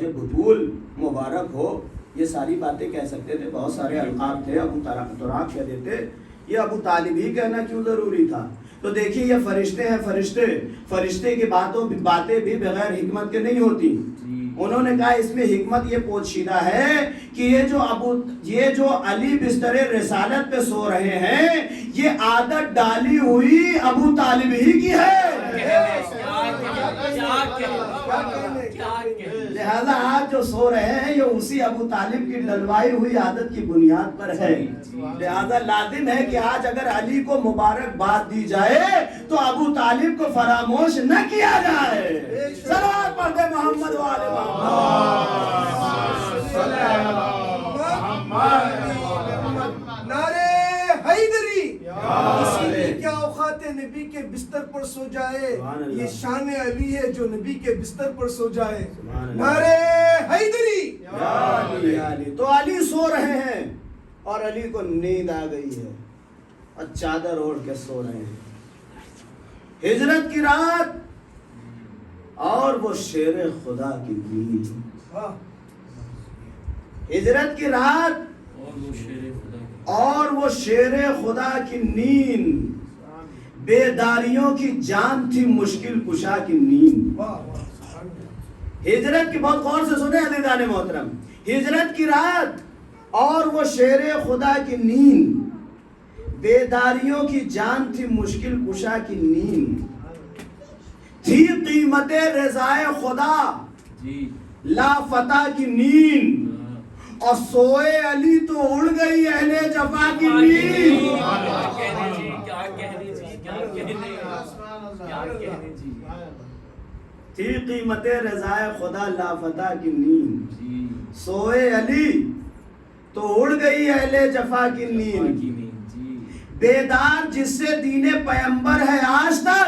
S5: بطول مبارک ہو، یہ ساری باتیں کہہ سکتے تھے، بہت سارے القاب تھے، ابو تراب کہہ دیتے، یہ ابو طالب ہی کہنا کیوں ضروری تھا؟ تو دیکھیے یہ فرشتے ہیں، فرشتے کی باتیں بھی بغیر حکمت کے نہیں ہوتی۔ انہوں نے کہا اس میں حکمت یہ پوشیدہ ہے کہ یہ جو علی بستر رسالت پہ سو رہے ہیں، یہ عادت ڈالی ہوئی ابو طالب ہی کی ہے، لہذا آج جو سو رہے ہیں یہ اسی ابو طالب کی ڈلوائی ہوئی عادت کی بنیاد پر ہے۔ لہذا لازم ہے کہ آج اگر علی کو مبارکباد دی جائے تو ابو طالب کو فراموش نہ کیا جائے۔ صلوات پڑھ دے محمد والے
S3: نعرے حیدری، اسی لیے کیا اوقات نبی کے بستر پر سو جائے، یہ شان علی ہے جو نبی کے بستر پر سو جائے۔ نعرے حیدری۔
S5: تو علی سو رہے ہیں اور علی کو نیند آ گئی ہے اور چادر اوڑھ کے سو رہے ہیں۔ ہجرت کی رات اور وہ شیر خدا کی نیند، ہجرت کی رات اور وہ شیر خدا کی نیند، بیداریوں کی جان تھی مشکل کشا کی نیند۔ ہجرت کی، بہت غور سے سنیں عزیزان محترم، ہجرت کی رات اور وہ شیر خدا کی نیند، بیداریوں کی جان تھی مشکل کشا کی نیند، تھی قیمت رضائے خدا لا فتح کی نیند، اور سوئے علی تو اڑ گئی اہل جفا کی نیند۔ تھی قیمت رضائے خدا لا فتح کی نیند، سوئے علی تو اڑ گئی اہل جفا کی نیند، بیدار جس سے دین پیمبر ہے آج تک،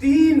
S5: 3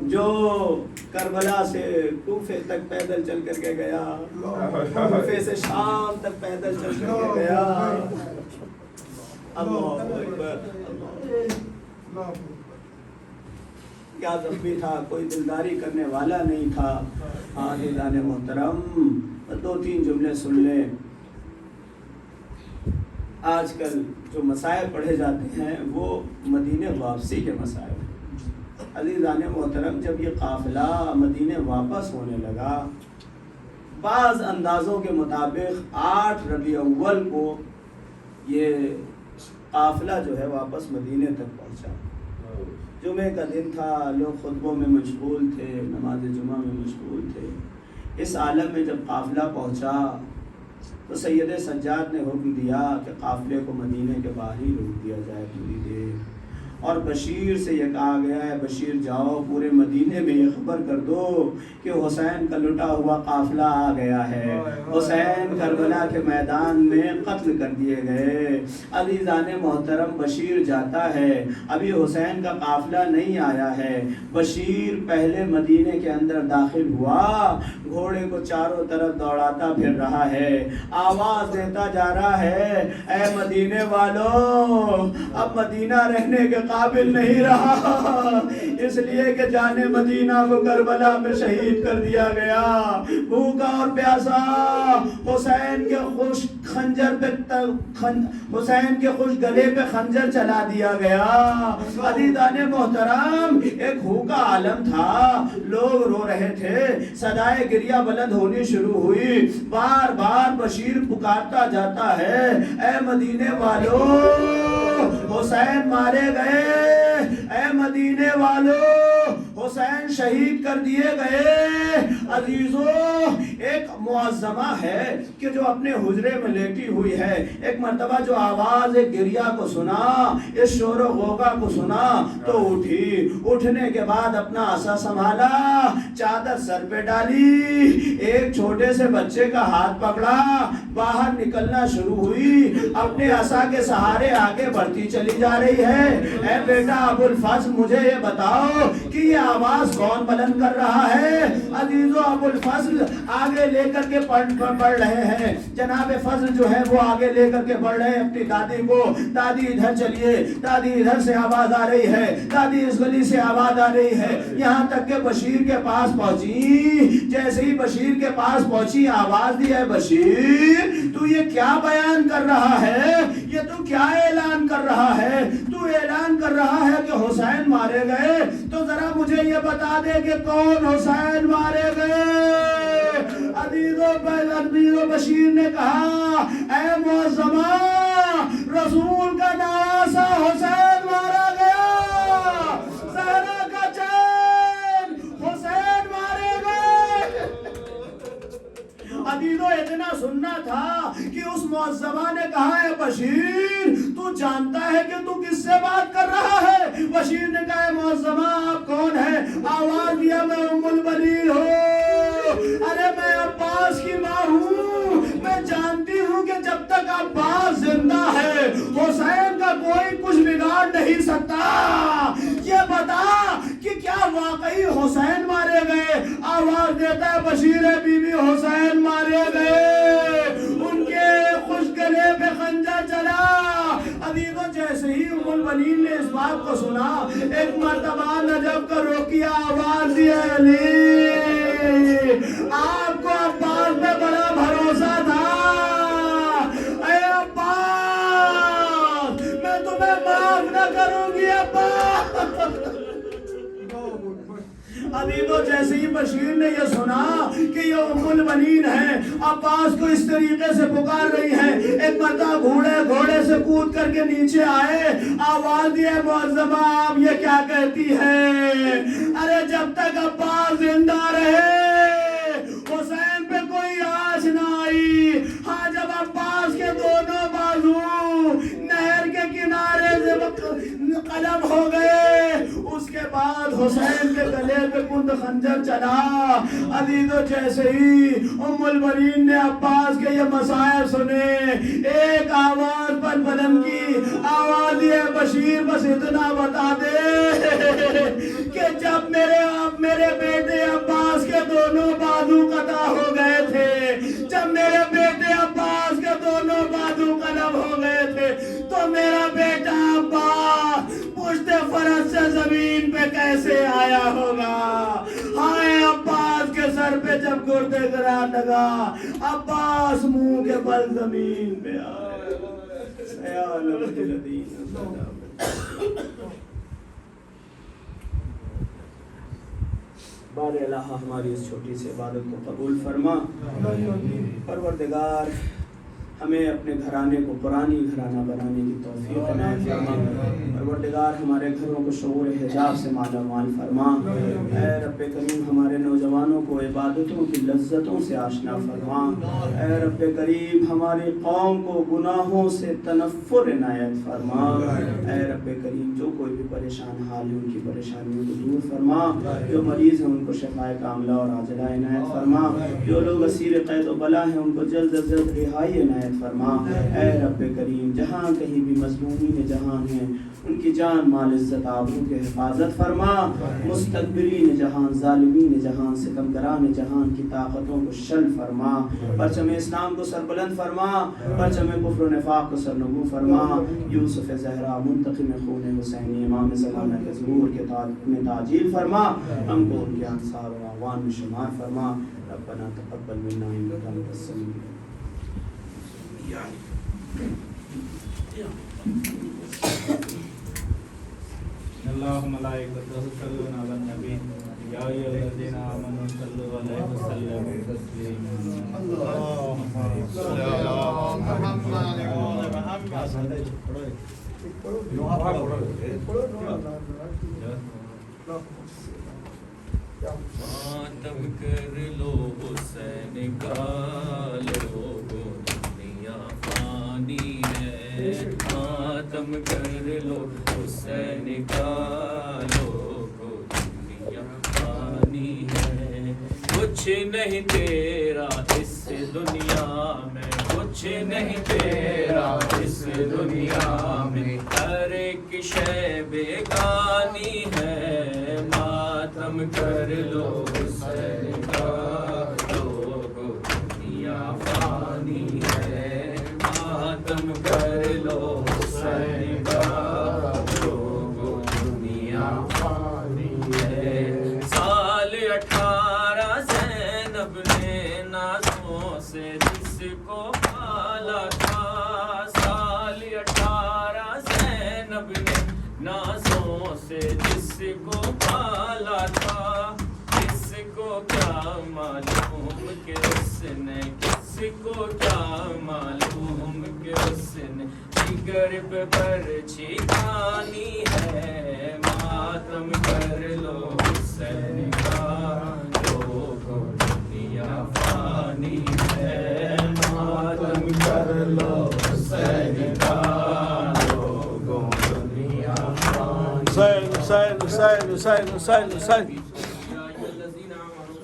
S5: جو کربلا سے کوفے تک پیدل چل کر کے گیا، کوفے سے شام تک پیدل چل کر کے گیا. اللہ اکبر. کیا ذنبی تھا، کوئی دلداری کرنے والا نہیں تھا. عزیزان محترم، 2-3 جملے سن لیں. آج کل جو مسائل پڑھے جاتے ہیں وہ مدینے واپسی کے مسائل. عزیزان محترم، جب یہ قافلہ مدینے واپس ہونے لگا، بعض اندازوں کے مطابق 8 ربیع اول کو یہ قافلہ جو ہے واپس مدینے تک پہنچا. جمعے کا دن تھا، لوگ خطبوں میں مشغول تھے، نماز جمعہ میں مشغول تھے. اس عالم میں جب قافلہ پہنچا تو سید سجاد نے حکم دیا کہ قافلے کو مدینے کے باہر ہی روک دیا جائے پوری دیر. اور بشیر سے یہ کہا گیا ہے، بشیر جاؤ پورے مدینے میں یہ خبر کر دو کہ حسین کا لٹا ہوا قافلہ آ گیا ہے، حسین کربلا کے میدان میں قتل کر دیے گئے. عزیزان محترم، بشیر جاتا ہے، ابھی حسین کا قافلہ نہیں آیا ہے. بشیر پہلے مدینے کے اندر داخل ہوا، گھوڑے کو چاروں طرف دوڑاتا پھر رہا ہے، آواز دیتا جا رہا ہے، اے مدینے والوں، اب مدینہ رہنے کے قابل نہیں رہا، اس لیے کہ جان مدینہ کو کربلا میں شہید کر دیا گیا. بھوکا اور پیاسا حسین کے خوش خنجر پہ حسین کے خوش گلے پہ خنجر چلا دیا گیا. عزیزان محترم، ایک بھوکا عالم تھا، لوگ رو رہے تھے، صدائے گریہ بلند ہونی شروع ہوئی. بار بار بشیر پکارتا جاتا ہے، اے مدینے والوں، حسین مارے گئے، اے مدینے والوں، حسین شہید کر دیے گئے. عزیزوں، ایک معظمہ ہے کہ جو اپنے حجرے میں لیٹی ہوئی ہے، ایک مرتبہ جو آواز گریہ کو سنا، اس شور و غوغا کو سنا تو اٹھی. اٹھنے کے بعد اپنا عصا سنبھالا، چادر سر پہ ڈالی، ایک چھوٹے سے بچے کا ہاتھ پکڑا، باہر نکلنا شروع ہوئی، اپنے عصا کے سہارے آگے بڑھتی چلی جا رہی ہے. اے بیٹا ابو الفضل، مجھے یہ بتاؤ کہ یہ آواز کون بلند کر رہا ہے؟ عزیزو، ابو الفضل آگے لے کر کے پڑھ رہے ہیں. جناب فضل جو ہے وہ آگے لے کر کے بڑھ رہے ہیں اپنی دادی کو. دادی ادھر چلیے، دادی ادھر سے آواز آ رہی ہے، دادی اس گلی سے آواز آ رہی ہے، یہاں تک کہ بشیر کے پاس پہنچی. جیسے ہی بشیر کے پاس پہنچی، آواز دی، ہے بشیر، تو یہ کیا بیان کر رہا ہے؟ یہ تو کیا اعلان کر رہا ہے؟ تو اعلان کر رہا ہے کہ حسین مارے گئے، تو ذرا مجھے یہ بتا دے کہ کون حسین مارے گئے؟ عزیزو، بشیر نے کہا، اے معظمہ، رسول کا نواسا حسین مارا گیا، زہرا کا چین حسین مارے گئے. عزیزو، اتنا سننا تھا کہ اس معظمہ نے کہا، ہے بشیر، تو جانتا ہے کہ تو کس سے بات کر رہا ہے؟ بشیر نے کہا، ہے معظمہ، آپ کون ہے؟ آواز دیا، میں ام البنین ہوں، ارے میں عباس کی ماں ہوں. میں جانتی ہوں کہ جب تک عباس زندہ ہے، حسین کا کوئی کچھ بگاڑ نہیں سکتا. یہ بتا کہ کیا واقعی حسین مارے گئے؟ آواز دیتا ہے بشیر، بی بی حسین مارے گئے، ان کے خوش گلے پہ خنجر چلا. عزیزو، جیسے ہی ام البنین نے اس بات کو سنا، ایک مرتبہ نجف کا روکیا، آواز دی، علی، آپ کو عباس پہ بڑا بھروسہ تھا. اے عباس، میں تمہیں معاف نہ کروں گی عباس. عزیزو، جیسے ہی بشیر نے یہ سنا کہ یہ ام البنین ہے، عباس کو اس طریقے سے پکار رہی ہے، ایک مرتبہ گھوڑے سے کود کر کے نیچے آئے، آواز دی، معظمہ، آپ یہ کیا کہتی ہے؟ ارے جب تک عباس زندہ رہے، حسین پہ کوئی آش نہ آئی. ہاں، جب عباس کے دونوں بازو نہر کے کنارے سے قلم ہو گئے، اس کے بعد حسین کے گلے پہ کند خنجر چلا. عزیزو، جیسے ہی ام البنین نے عباس کے یہ مسائل سنے، ایک آواز پر بلند کی، آواز یہ، بشیر، بس اتنا بتا دے کہ جب میرے
S8: فرس سے زمین پہ کیسے آیا ہوگا. ہائے عباس کے سر پہ جب گردے گرا لگا, عباس منہ کے بل زمین پہ آئے.
S5: بار الہ ہماری اس چھوٹی سی عبادت کو قبول فرما. پروردگار ہمیں اپنے گھرانے کو قرآنی گھرانہ بنانے کی توفیق عنایت فرما. پروردگار ہمارے گھروں کو شعور حجاب سے مالا مال فرما. اے رب کریم ہمارے نوجوانوں کو عبادتوں کی لذتوں سے آشنا فرما. اے رب کریم ہماری قوم کو گناہوں سے تنفر عنایت فرما. اے رب کریم جو کوئی بھی پریشان حال ہے ان کی پریشانیوں کو دور فرما. جو مریض ہیں ان کو شفائے کاملہ اور عاجلہ عنایت فرما. جو لوگ اسیر قید و بلا ہیں ان کو جلد از جلد رہائی عنایت فرما. اے رب کریم جہاں کہیں بھی مظلومین جہان ہیں ان کی جان مال عزت آبرو کے حفاظت فرما. مستکبرین جہان ظالمین جہان ستمگران جہان کی طاقتوں کو شل فرما. پرچم اسلام کو سربلند فرما. پرچم کفر و نفاق کو سرنگو فرما. یوسف زہرا منتقم خون حسینی امام زمانہ کے ظہور کے میں تعجیل فرما. ہم کو ان کے انصار و اعوان میں شمار فرما. ربنا تقبل منا انک انت السمیع.
S1: اللہ ملائکتہ یصلون علی النبی یا ایھا الذین آمنوا صلوا علیہ وسلم تسلیما. اللہم صل علی
S4: ماتم کر لو حسین کا لوگو دنیا فانی ہے. ماتم کر لو حسین کا لوگو دنیا فانی ہے. کچھ نہیں تیرا اس دنیا میں, کچھ نہیں تیرا اس دنیا میں, ہر ایک شے بیگانی ہے. ماتم کر لو حسین کا لوگو دنیا فانی ہے. ماتم کر لو حسین کا لوگو دنیا فانی ہے. سال 18 زینب نے نازوں سے جس کو پالا تھا. سال 18 زینب نے نازوں سے جس کو پالا تھا. کس کو کیا معلوم کہ اس نے, کس کو کیا معلوم کہ اس نے جگر پہ برچھی کھانی ہے. ماتم کر لو حسین کا لوگو دنیا فانی ہے. ماتم کر لو حسین کا لوگو دنیا فانی.
S6: حسین حسین حسین حسین حسین حسین